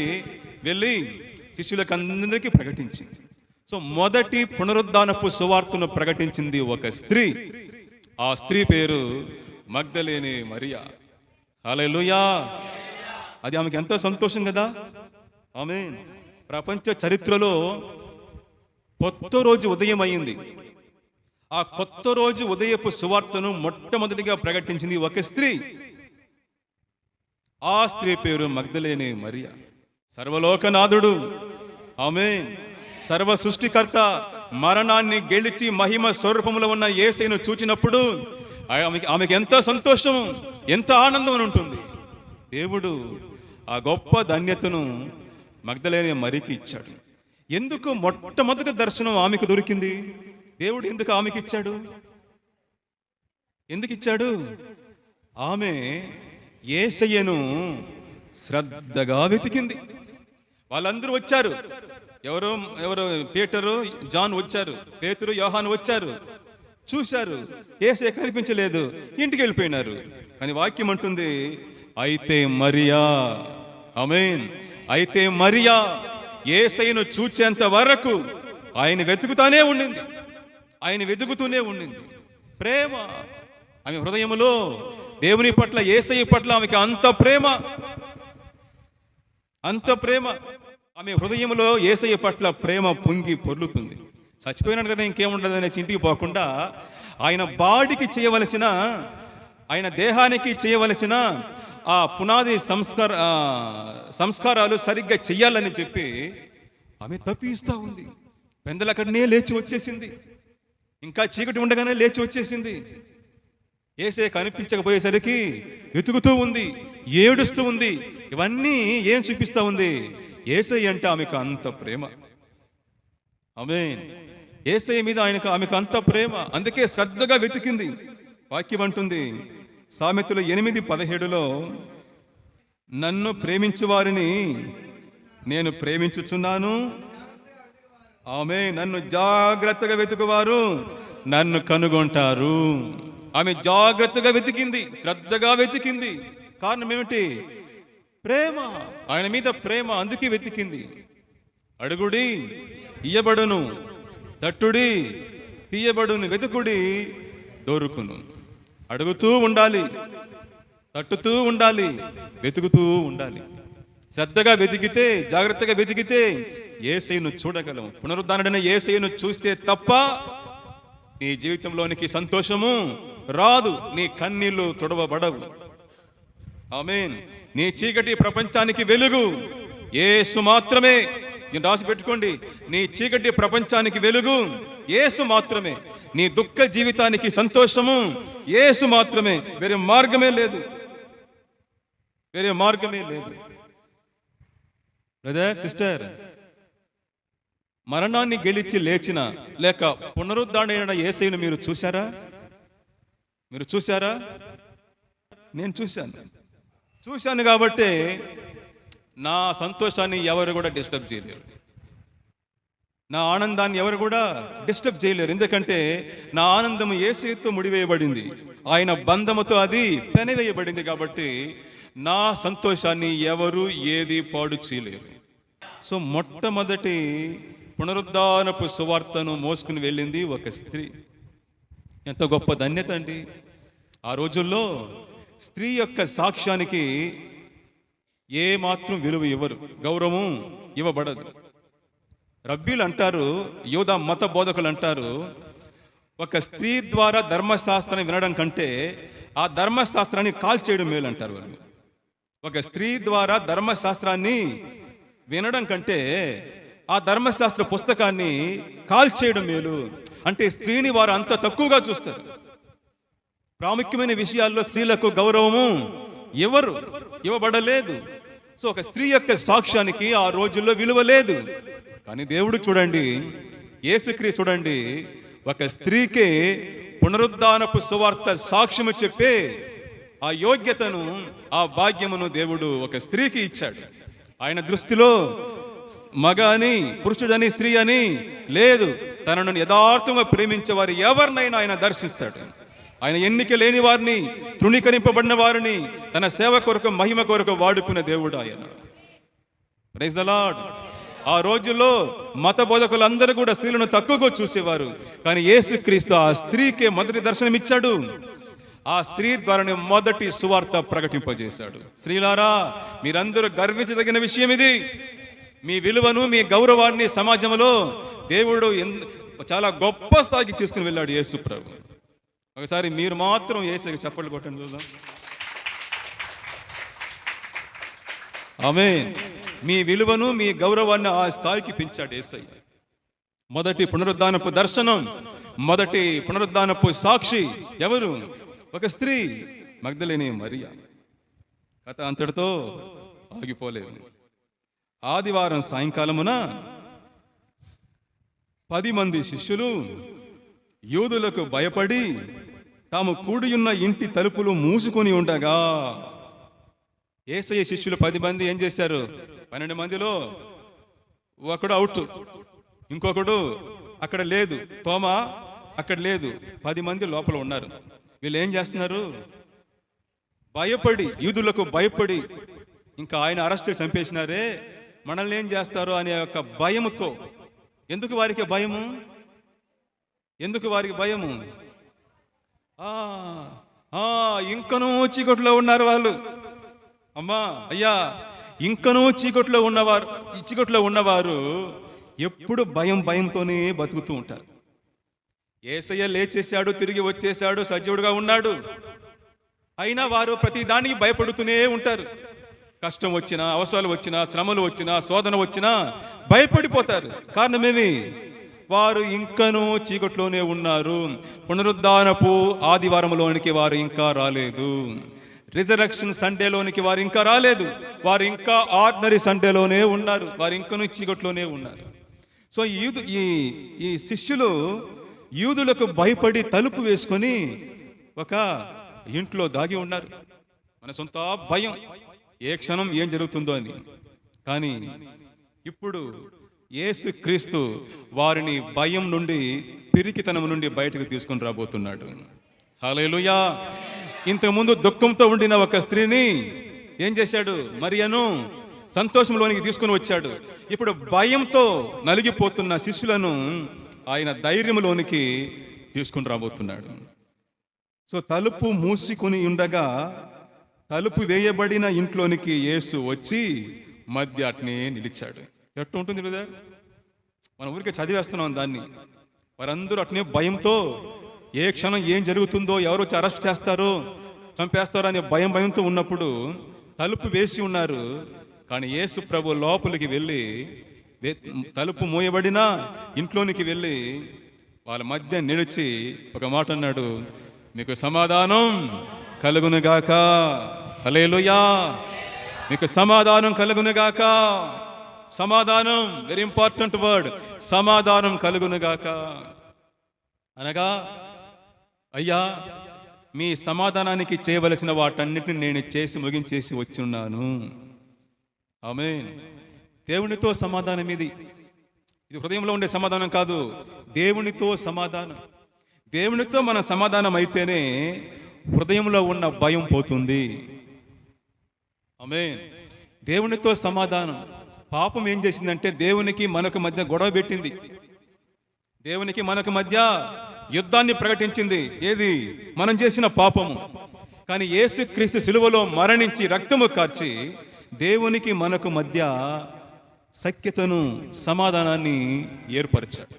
వెళ్ళి శిష్యులకు అందరికీ ప్రకటించింది. సో మొదటి పునరుద్ధానపు సువార్తను ప్రకటించింది ఒక స్త్రీ. ఆ స్త్రీ పేరు మగ్దలేనే మరియ. హల్లెలూయా! అది ఆమెకి ఎంతో సంతోషం కదా. ఆమేన్. ప్రపంచ చరిత్రలో కొత్త రోజు ఉదయం అయింది. ఆ కొత్త రోజు ఉదయపు సువార్తను మొట్టమొదటిగా ప్రకటించింది ఒక స్త్రీ. ఆ స్త్రీ పేరు మగ్దలేనే మరియ. సర్వలోకనాథుడు, ఆమేన్, సర్వ సృష్టికర్త, మరణాన్ని గెలిచి మహిమ స్వరూపంలో ఉన్న యేసయ్యను చూచినప్పుడు ఆమెకి ఎంత సంతోషం, ఎంత ఆనందం అని ఉంటుంది. దేవుడు ఆ గొప్ప ధన్యతను మగ్దలేనే మరికి ఇచ్చాడు. ఎందుకు మొట్టమొదటి దర్శనం ఆమెకు దొరికింది? దేవుడు ఎందుకు ఆమెకి ఇచ్చాడు? ఎందుకు ఇచ్చాడు? ఆమె యేసయ్యను శ్రద్ధగా వెతికింది. వాళ్ళందరూ వచ్చారు. ఎవరు పీటరు, జాన్ వచ్చారు, పేతురు, యోహాను వచ్చారు, చూశారు, యేసయ్య కనిపించలేదు, ఇంటికి వెళ్ళిపోయినారు. కానీ వాక్యం అంటుంది, అయితే మరియా, ఆమేన్, అయితే మరియా యేసయ్యను చూచేంత వరకు ఆయన వెతుకుతూనే ఉండింది. ప్రేమ ఆమె హృదయములో దేవుని పట్ల, యేసయ్య పట్ల ఆమెకి అంత ప్రేమ. ఆమె హృదయంలో యేసయ్య పట్ల ప్రేమ పొంగి పొర్లుతుంది. చచ్చిపోయినాడు కదా, ఇంకేముండదు అనేసి ఇంటికి పోకుండా ఆయన బాడీకి చేయవలసిన, ఆయన దేహానికి చేయవలసిన ఆ పునాది సంస్కారాలు సరిగ్గా చెయ్యాలని చెప్పి ఆమె తప్పిస్తూ ఉంది. పెందలక్కడనే లేచి వచ్చేసింది. ఇంకా చీకటి ఉండగానే లేచి వచ్చేసింది. యేసయ్య కనిపించకపోయేసరికి వెతుకుతూ ఉంది, ఏడుస్తూ ఉంది. ఇవన్నీ ఏం చూపిస్తూ ఉంది? యేసయ్య అంటే ఆమెకు అంత ప్రేమ. ఆమేన్. యేసయ్య మీద ఆమెకు అంత ప్రేమ, అందుకే శ్రద్ధగా వెతికింది. వాక్యం అంటుంది సామెతలు 8:17లో, నన్ను ప్రేమించు వారిని నేను ప్రేమించుచున్నాను. ఆమె నన్ను జాగ్రత్తగా వెతుకువారు నన్ను కనుగొంటారు. ఆమె జాగ్రత్తగా వెతికింది, శ్రద్ధగా వెతికింది. కారణం ఏమిటి? ప్రేమ, ఆయన మీద ప్రేమ, అందుకే వెతికింది. అడుగుడి ఇయ్యబడును, తట్టుడి తీయబడును, వెతుకుడి దొరుకును. అడుగుతూ ఉండాలి, తట్టుతూ ఉండాలి, వెతుకుతూ ఉండాలి. శ్రద్ధగా వెతికితే, జాగ్రత్తగా వెతికితే యేసయ్యను చూడగలం. పునరుద్ధానుడైన యేసయ్యను చూస్తే తప్ప నీ జీవితంలోనికి సంతోషము రాదు, నీ కన్నీళ్లు తుడవబడవు. ఆమేన్. నీ చీకటి ప్రపంచానికి వెలుగు యేసు మాత్రమే. నేను రాసి పెట్టుకోండి, నీ చీకటి ప్రపంచానికి వెలుగు యేసు మాత్రమే. నీ దుఃఖ జీవితానికి సంతోషము యేసు మాత్రమే. వేరే మార్గమే లేదు. బ్రదర్, సిస్టర్, మరణాన్ని గెలిచి లేచిన, లేక పునరుద్ధరణ యేసయ్యను మీరు చూశారా? నేను చూశాను కాబట్టి నా సంతోషాన్ని ఎవరు కూడా డిస్టర్బ్ చేయలేరు, నా ఆనందాన్ని ఎవరు కూడా డిస్టర్బ్ చేయలేరు. ఎందుకంటే నా ఆనందం యేసయ్యతో ముడివేయబడింది, ఆయన బంధముతో అది పెనవేయబడింది. కాబట్టి నా సంతోషాన్ని ఎవరు ఏది పాడు చేయలేరు. సో మొట్టమొదటి పునరుద్ధానపు సువార్తను మోసుకుని వెళ్ళింది ఒక స్త్రీ. ఎంత గొప్ప ధన్యత అండి! ఆ రోజుల్లో స్త్రీ యొక్క సాక్ష్యానికి ఏ మాత్రం విలువ ఇవ్వరు, గౌరవం ఇవ్వబడదు. రబ్బీలు అంటారు, యూదా మత బోధకులు అంటారు, ఒక స్త్రీ ద్వారా ధర్మశాస్త్రాన్ని వినడం కంటే ఆ ధర్మశాస్త్రాన్ని కాల్చేయడం మేలు అంటారు వాళ్ళు. ఒక స్త్రీ ద్వారా ధర్మశాస్త్రాన్ని వినడం కంటే ఆ ధర్మశాస్త్ర పుస్తకాన్ని కాల్చేయడం మేలు. అంటే స్త్రీని వారు అంత తక్కువగా చూస్తారు. ప్రాముఖ్యమైన విషయాల్లో స్త్రీలకు గౌరవము ఇవ్వబడలేదు. సో ఒక స్త్రీ యొక్క సాక్ష్యానికి ఆ రోజుల్లో విలువ లేదు. కానీ దేవుడు చూడండి, యేసుక్రీస్తు చూడండి, ఒక స్త్రీకే పునరుద్ధానపు సువార్త సాక్ష్యము చెప్పే ఆ యోగ్యతను, ఆ భాగ్యమును దేవుడు ఒక స్త్రీకి ఇచ్చాడు. ఆయన దృష్టిలో మగ అని, పురుషుడని, స్త్రీ అని లేదు. తనను యథార్థంగా ప్రేమించే వారు ఎవరినైనా ఆయన దర్శిస్తాడు. ఆయన ఎన్నిక లేని వారిని, తృణీకరింపబడిన వారిని తన సేవ కొరకు, మహిమ కొరకు వాడుకునే దేవుడు ఆయన. Praise the lord. ఆ రోజుల్లో మత బోధకులందరూ కూడా స్త్రీలను తక్కువగా చూసేవారు. కానీ యేసుక్రీస్తు ఆ స్త్రీకే మొదటి దర్శనం ఇచ్చాడు. ఆ స్త్రీ ద్వారానే మొదటి సువార్త ప్రకటింపజేశాడు. స్త్రీలారా, మీరందరూ గర్వించదగిన విషయం ఇది. మీ విలువను, మీ గౌరవాన్ని సమాజంలో దేవుడు చాలా గొప్ప స్థాయికి తీసుకుని వెళ్ళాడు యేసు ప్రభు. ఒకసారి మీరు మాత్రం యేసుకి చప్పట్లు కొట్టండి చూద్దాం. ఆమేన్. మీ విలువను, మీ గౌరవాన్ని ఆ స్థాయికి పెంచాడు యేసయ్య. మొదటి పునరుద్ధానపు దర్శనం, మొదటి పునరుద్ధానపు సాక్షి ఎవరు? ఒక స్త్రీ, మగ్దలేని మరియా. కథ అంతటితో ఆగిపోలేదు. ఆదివారం సాయంకాలమున 10 మంది శిష్యులు యూదులకు భయపడి తాము కూడియున్న ఇంటి తలుపులు మూసుకొని ఉండగా, యేసయ్య శిష్యులు 10 మంది ఏం చేశారు? 12 మందిలో ఒకడు అవుట్, ఇంకొకడు అక్కడ లేదు, తోమా అక్కడ లేదు, 10 మంది లోపల ఉన్నారు. వీళ్ళు ఏం చేస్తున్నారు? భయపడి, యూదులకు భయపడి, ఇంకా ఆయన అరెస్ట్ చేసి చంపేసినారే, మనల్ని ఏం చేస్తారు అనే ఒక భయముతో. ఎందుకు వారికి భయము? ఎందుకు వారికి భయము? ఇంకనూ చీకట్లో ఉన్నారు వాళ్ళు. అమ్మా అయ్యా, ఇంకనూ చీకట్లో ఉన్నవారు ఎప్పుడు భయంతోనే బతుకుతూ ఉంటారు. యేసయ్య లేచేశాడు, తిరిగి వచ్చేశాడు, సజీవుడుగా ఉన్నాడు. అయినా వారు ప్రతి దానికి భయపడుతూనే ఉంటారు. కష్టం వచ్చినా, అవసరాలు వచ్చినా, శ్రమలు వచ్చినా, శోధన వచ్చినా భయపడిపోతారు. కారణమేమి? వారు ఇంకనూ చీకట్లోనే ఉన్నారు. పునరుద్ధానపు ఆదివారంలోనికి వారు ఇంకా రాలేదు. రిజరక్షన్ సండేలోనికి వారు ఇంకా రాలేదు. వారు ఇంకా ఆర్డినరీ సండేలోనే ఉన్నారు. వారు ఇంకనూ చీకట్లోనే ఉన్నారు. సో ఈ శిష్యులు యూదులకు భయపడి తలుపు వేసుకొని ఒక ఇంట్లో దాగి ఉన్నారు. మన సొంత భయం, ఏ క్షణం ఏం జరుగుతుందో అని. కానీ ఇప్పుడు యేసు క్రీస్తు వారిని భయం నుండి, పిరికితనం నుండి బయటకు తీసుకొని రాబోతున్నాడు. హల్లెలూయా. ఇంతకుముందు దుఃఖంతో ఉండిన ఒక స్త్రీని ఏం చేశాడు? మరియను సంతోషంలోనికి తీసుకొని వచ్చాడు. ఇప్పుడు భయంతో నలిగిపోతున్న శిష్యులను ఆయన ధైర్యంలోనికి తీసుకుని రాబోతున్నాడు. సో తలుపు మూసుకొని ఉండగా తలుపు వేయబడిన ఇంట్లోనికి యేసు వచ్చి మధ్య అట్నే నిలిచాడు. ఎట్లా ఉంటుంది కదా, మనం ఊరికే చదివేస్తున్నాం దాన్ని. వారందరూ అట్నే భయంతో, ఏ క్షణం ఏం జరుగుతుందో, ఎవరు వచ్చి అరెస్ట్ చేస్తారో, చంపేస్తారో అనే భయంతో ఉన్నప్పుడు తలుపు వేసి ఉన్నారు. కానీ యేసు ప్రభు లోపలికి వెళ్ళి, తలుపు మూయబడిన ఇంట్లోనికి వెళ్ళి వాళ్ళ మధ్య నిలిచి ఒక మాట అన్నాడు, మీకు సమాధానం కలుగునుగాక. హల్లెలూయా. మీకు సమాధానం కలుగునుగాక. సమాధానం, వెరీ ఇంపార్టెంట్ వర్డ్, సమాధానం కలుగునుగాక. అనగా, అయ్యా మీ సమాధానానికి చేయవలసిన వాటన్నిటిని నేను చేసి ముగించేసి వచ్చున్నాను. ఆమేన్. దేవునితో సమాధానం ఇది హృదయంలో ఉండే సమాధానం కాదు, దేవునితో సమాధానం. దేవునితో మన సమాధానం అయితేనే హృదయంలో ఉన్న భయం పోతుంది. ఆమేన్. దేవునితో సమాధానం. పాపం ఏం చేసిందంటే దేవునికి మనకు మధ్య గొడవ పెట్టింది. దేవునికి మనకు మధ్య యుద్ధాన్ని ప్రకటించింది. ఏది? మనం చేసిన పాపము. కానీ యేసుక్రీస్తు సిలువలో మరణించి రక్తము కార్చి దేవునికి మనకు మధ్య సఖ్యతను, సమాధానాన్ని ఏర్పరిచాడు.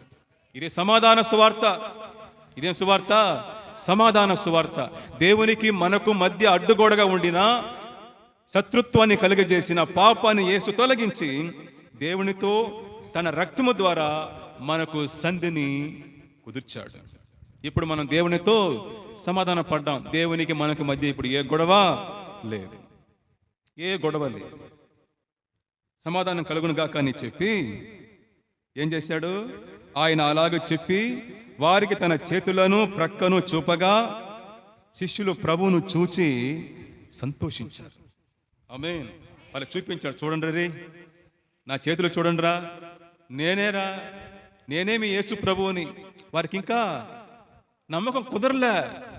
ఇది సమాధాన సువార్త. ఇదేం సువార్త? సమాధాన సువార్త. దేవునికి మనకు మధ్య అడ్డుగోడగా ఉండిన, శత్రుత్వాన్ని కలుగజేసిన పాపాన్ని యేసు తొలగించి దేవునితో తన రక్తము ద్వారా మనకు సంధిని కుదిర్చాడు. ఇప్పుడు మనం దేవునితో సమాధాన పడ్డాం. దేవునికి మనకు మధ్య ఇప్పుడు ఏ గొడవ లేదు, ఏ గొడవ లేదు. సమాధానం కలుగునుగాక అని చెప్పి ఏం చేశాడు ఆయన? అలాగే చెప్పి వారికి తన చేతులను ప్రక్కను చూపగా శిష్యులు ప్రభువును చూచి సంతోషించారు. ఆమేన్. వాళ్ళు చూపించాడు, చూడండి రే, నా చేతులు చూడండిరా, నేనేరా, నేనేమి యేసు ప్రభువుని. వారికి ఇంకా నమ్మకం కుదరలే.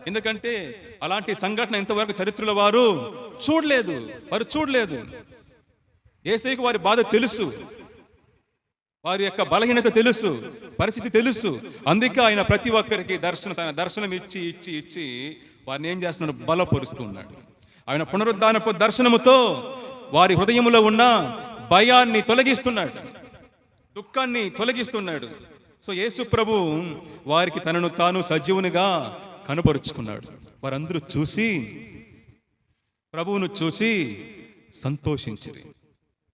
ఎందుకంటే అలాంటి సంఘటన ఇంతవరకు చరిత్రలో వారు చూడలేదు. యేసయ్యకు వారి బాధ తెలుసు, వారి యొక్క బలహీనత తెలుసు, పరిస్థితి తెలుసు. అందుకే ఆయన ప్రతి ఒక్కరికి తన దర్శనం ఇచ్చి వారిని ఏం చేస్తున్నాడు? బలపరుస్తున్నాడు. ఆయన పునరుద్ధానపు దర్శనముతో వారి హృదయములో ఉన్న భయాన్ని తొలగిస్తున్నాడు, దుఃఖాన్ని తొలగిస్తున్నాడు. సో యేసు ప్రభు వారికి తనను తాను సజీవునిగా కనబరుచుకున్నాడు. వారందరూ ప్రభువును చూసి సంతోషించిరి.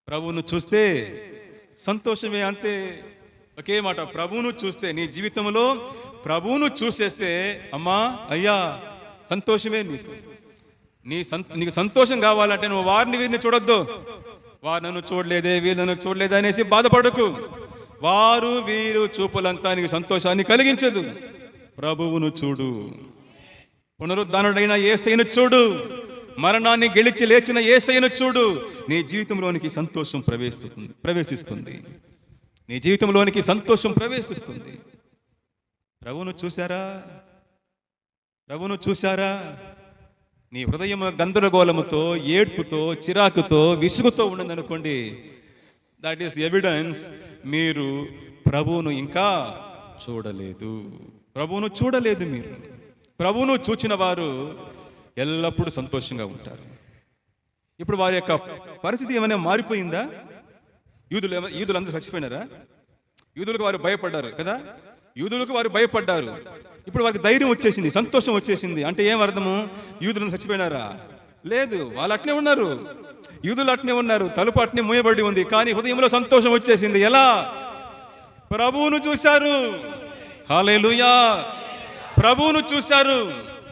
ప్రభువును చూస్తే సంతోషమే, అంతే. ఒకే మాట, ప్రభువును చూస్తే నీ జీవితంలో ప్రభువును చూసేస్తే అమ్మా అయ్యా సంతోషమే నీకు. నీకు సంతోషం కావాలంటే నువ్వు వారిని వీరిని చూడొద్దు. వారు నన్ను చూడలేదే, వీరు నన్ను చూడలేదే అనేసి బాధపడకు. వారు వీరు చూపులంతా నీకు సంతోషాన్ని కలిగించదు. ప్రభువును చూడు, పునరుద్ధానుడైన యేసయ్యను చూడు, మరణాన్ని గెలిచి లేచిన యేసయ్యను చూడు. నీ జీవితంలోనికి సంతోషం ప్రవేశిస్తుంది. నీ జీవితంలోనికి సంతోషం ప్రవేశిస్తుంది. ప్రభువును చూశారా? ప్రభువును చూశారా? నీ హృదయం గందరగోళముతో, ఏడ్పుతో, చిరాకుతో, విసుగుతో ఉండదనుకోండి, దట్ ఈస్ ఎవిడెన్స్ మీరు ప్రభువును ఇంకా చూడలేదు. ప్రభువును చూడలేదు. మీరు ప్రభువును చూచిన వారు ఎల్లప్పుడూ సంతోషంగా ఉంటారు. ఇప్పుడు వారి యొక్క పరిస్థితి ఏమైనా మారిపోయిందా? యూదులందరూ చచ్చిపోయినారా? యూదులకు వారు భయపడ్డారు కదా, యూదులకు వారు భయపడ్డారు. ఇప్పుడు వారికి ధైర్యం వచ్చేసింది, సంతోషం వచ్చేసింది. అంటే ఏం అర్థము? యూదులను చచ్చిపోయినారా? లేదు, వాళ్ళు అట్నే ఉన్నారు. యూదులు అట్నే ఉన్నారు, తలుపు అట్నే మూయబడి ఉంది. కానీ హృదయంలో సంతోషం వచ్చేసింది. ఎలా? ప్రభువును చూశారు. హల్లెలూయా! ప్రభువును చూశారు.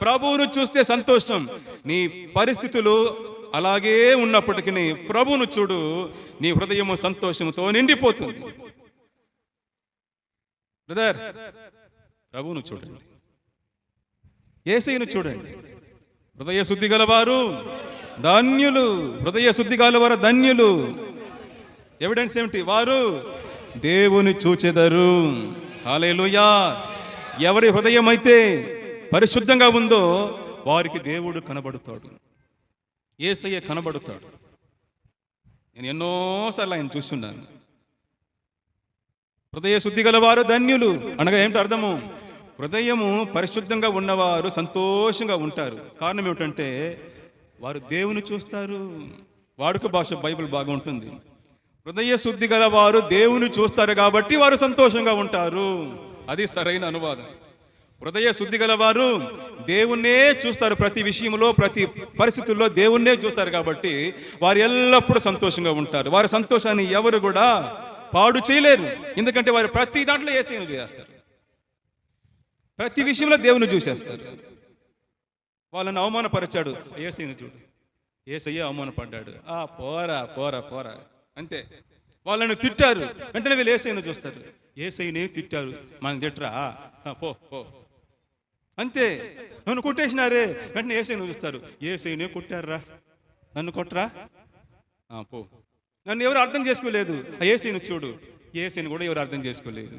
ప్రభువును చూస్తే సంతోషం. నీ పరిస్థితులు అలాగే ఉన్నప్పటికీ ప్రభువును చూడు, నీ హృదయము సంతోషంతో నిండిపోతుంది. బ్రదర్, ప్రభువును చూడండి, యేసయ్యను చూడండి. హృదయ శుద్ధి గలవారు ధన్యులు. హృదయ శుద్ధి గలవారు ధన్యులు. ఎవిడెన్స్ ఏమిటి? వారు దేవుని చూచెదరు. హల్లెలూయా! ఎవరి హృదయం అయితే పరిశుద్ధంగా ఉందో వారికి దేవుడు కనబడుతాడు, యేసయ్య కనబడుతాడు. నేను ఎన్నోసార్లు ఆయన చూస్తున్నాను. హృదయ శుద్ధి గలవారు ధన్యులు అనగా ఏమిటి అర్థము? హృదయము పరిశుద్ధంగా ఉన్నవారు సంతోషంగా ఉంటారు. కారణం ఏమిటంటే వారు దేవుని చూస్తారు. వాడుక భాష బైబిల్ బాగా ఉంటుంది. హృదయ శుద్ధి గలవారు దేవుని చూస్తారు కాబట్టి వారు సంతోషంగా ఉంటారు. అది సరైన అనువాదం. హృదయ శుద్ధి గలవారు దేవుణ్ణే చూస్తారు. ప్రతి విషయంలో, ప్రతి పరిస్థితుల్లో దేవుణ్ణే చూస్తారు కాబట్టి వారు ఎల్లప్పుడూ సంతోషంగా ఉంటారు. వారి సంతోషాన్ని ఎవరు కూడా పాడు చేయలేరు. ఎందుకంటే వారు ప్రతి దాంట్లో యేసయ్యను చూసేస్తారు, ప్రతి విషయంలో దేవుని చూసేస్తారు. వాళ్ళని అవమానపరిచాడు, యేసయ్యను చూడు, యేసయ్య అవమానపడ్డాడు. పోరా పోరా పోరా అంతే. వాళ్ళని తిట్టారు, వెంటనే వీళ్ళు యేసయ్యను చూస్తారు. యేసయ్యనే తిట్టారు, మనం తిట్టరా? పో పో అంతే. నన్ను కొట్టేసినారే, వెంటనే యేసయ్యను చూస్తారు. యేసయ్యనే కొట్టారా, నన్ను కొట్టరా? పో. నన్ను ఎవరు అర్థం చేసుకోలేదు, యేసయ్యను చూడు. యేసయ్యను కూడా ఎవరు అర్థం చేసుకోలేదు.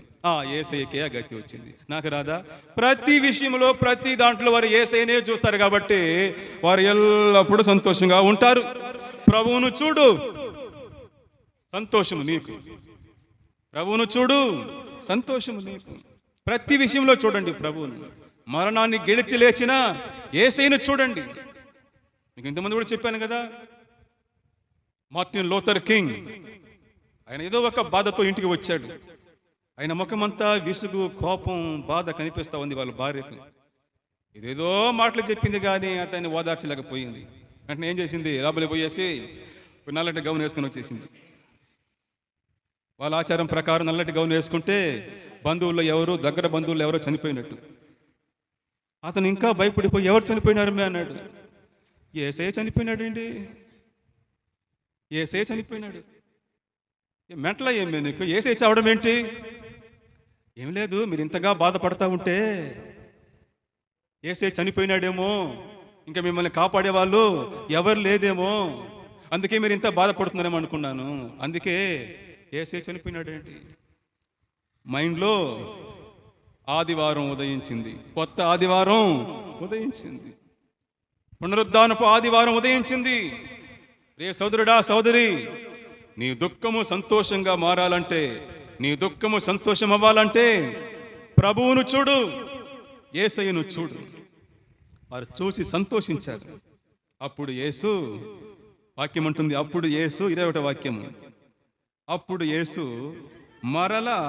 యేసయ్యకే ఆ గతి వచ్చింది, నాకు రాదా? ప్రతి విషయంలో, ప్రతి దాంట్లో వారు యేసయ్యనే చూస్తారు కాబట్టి వారు ఎల్లప్పుడూ సంతోషంగా ఉంటారు. ప్రభువును చూడు, సంతోషము నీకు. ప్రభువును చూడు, సంతోషము నీకు. ప్రతి విషయంలో చూడండి ప్రభువును. మరణాన్ని గెలిచి లేచిన యేసయ్యను చూడండి. మీకు ఇంతమంది కూడా చెప్పాను కదా, మార్టిన్ లూథర్ కింగ్, ఆయన ఏదో ఒక బాధతో ఇంటికి వచ్చాడు. ఆయన ముఖమంతా విసుగు, కోపం, బాధ కనిపిస్తూ ఉంది వాళ్ళ భార్యకు. ఏదేదో మాటలు చెప్పింది కానీ అతన్ని ఓదార్చలేకపోయింది. వెంటనే ఏం చేసింది? లోపలికి పోయేసి నల్లటి గౌన్ వేసుకొని వచ్చేసింది. వాళ్ళ ఆచారం ప్రకారం నల్లటి గౌన్ వేసుకుంటే బంధువుల్లో ఎవరు, దగ్గర బంధువులు ఎవరో చనిపోయినట్టు. అతను ఇంకా భయపడిపోయి, ఎవరు చనిపోయినారు మే అన్నాడు. యేసయ్య చనిపోయినాడు అండి, యేసయ్య చనిపోయినాడు. మెంటలా ఏమే నీకు? యేసయ్య చావడం ఏంటి? ఏం లేదు, మీరు ఇంతగా బాధపడతా ఉంటే యేసయ్య చనిపోయినాడేమో, ఇంకా మిమ్మల్ని కాపాడేవాళ్ళు ఎవరు లేదేమో, అందుకే మీరు ఇంత బాధపడుతున్నారేమో అనుకున్నాను. అందుకే యేసయ్య చనిపోయినాడు ఏంటి? మైండ్లో ఆదివారం ఉదయించింది, కొత్త ఆదివారం ఉదయించింది, పునరుద్ధానపు ఆదివారం ఉదయించింది. రే సోదరుడా, సోదరి, నీ దుఃఖము సంతోషంగా మారాలంటే, నీ దుఃఖము సంతోషం అవ్వాలంటే ప్రభువును చూడు, యేసయ్యను చూడు. వారు చూసి సంతోషించారు. అప్పుడు యేసు, వాక్యం ఉంటుంది, అప్పుడు యేసు 21వ వాక్యము, అప్పుడు యేసు మరలా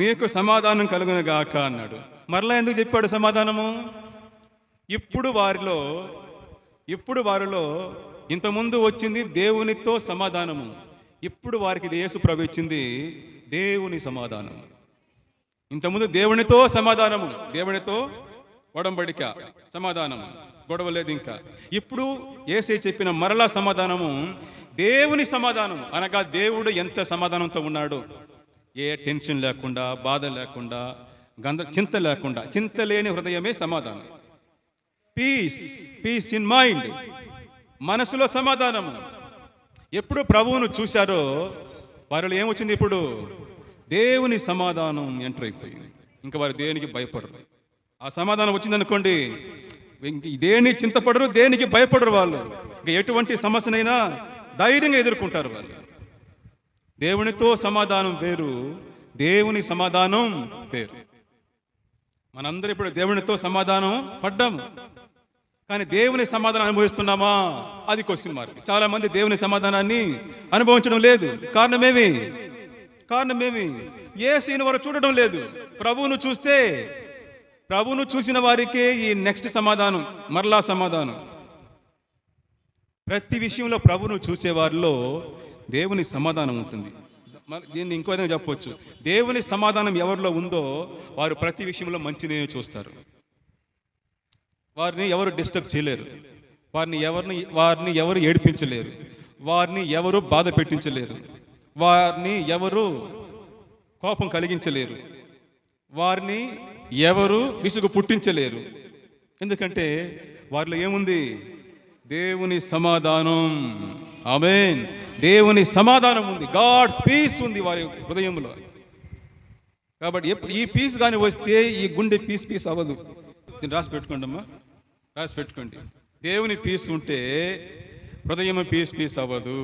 మీకు సమాధానం కలుగునుగాక అన్నాడు. మరలా ఎందుకు చెప్పాడు సమాధానము? ఇప్పుడు వారిలో ఇంతకుముందు వచ్చింది దేవునితో సమాధానము, ఇప్పుడు వారికి యేసు ప్రభు ఇచ్చింది దేవుని సమాధానం. ఇంతకుముందు దేవునితో సమాధానము, దేవునితో ఒడంబడిక, సమాధానము, గొడవ లేదు. ఇంకా ఇప్పుడు యేసే చెప్పిన మరలా సమాధానము దేవుని సమాధానం, అనగా దేవుడు ఎంత సమాధానంతో ఉన్నాడు, ఏ టెన్షన్ లేకుండా, బాధ లేకుండా, చింత లేకుండా, చింత లేని హృదయమే సమాధానం. పీస్ ఇన్ మైండ్, మనసులో సమాధానము. ఎప్పుడు ప్రభువును చూశారో వారిలో ఏమొచ్చింది? ఇప్పుడు దేవుని సమాధానం ఎంటర్ అయిపోయింది. ఇంకా వారు దేనికి భయపడరు. ఆ సమాధానం వచ్చిందనుకోండి, దేని చింతపడరు, దేనికి భయపడరు. వాళ్ళు ఇంకా ఎటువంటి సమస్యనైనా ధైర్యంగా ఎదుర్కొంటారు. వాళ్ళు దేవునితో సమాధానం వేరు, దేవుని సమాధానం వేరు. మనందరూ ఇప్పుడు దేవునితో సమాధానం పడ్డాము, కానీ దేవుని సమాధానం అనుభవిస్తున్నామా? అది క్వశ్చన్ మార్క్. చాలా మంది దేవుని సమాధానాన్ని అనుభవించడం లేదు. కారణమేమి? యేసుని వారు చూడడం లేదు. ప్రభువును చూసిన వారికే ఈ నెక్స్ట్ సమాధానం, మరలా సమాధానం. ప్రతి విషయంలో ప్రభువును చూసేవారిలో దేవుని సమాధానం ఉంటుంది. దీన్ని ఇంకో విధంగా చెప్పవచ్చు, దేవుని సమాధానం ఎవరిలో ఉందో వారు ప్రతి విషయంలో మంచినే చూస్తారు. వారిని ఎవరు డిస్టర్బ్ చేయలేరు, వారిని ఎవరు ఏడిపించలేరు, వారిని ఎవరు బాధ పెట్టించలేరు, వారిని ఎవరు కోపం కలిగించలేరు, వారిని ఎవరు విసుగు పుట్టించలేరు. ఎందుకంటే వారిలో ఏముంది? దేవుని సమాధానం. ఆమేన్. దేవుని సమాధానం ఉంది, గాడ్స్ పీస్ ఉంది వారి హృదయంలో. కాబట్టి ఈ పీస్ కానీ వస్తే ఈ గుండె పీస్ అవ్వదు. దీన్ని రాసి పెట్టుకోండి అమ్మా, రాసి పెట్టుకోండి. దేవుని పీస్ ఉంటే హృదయం పీస్ అవ్వదు.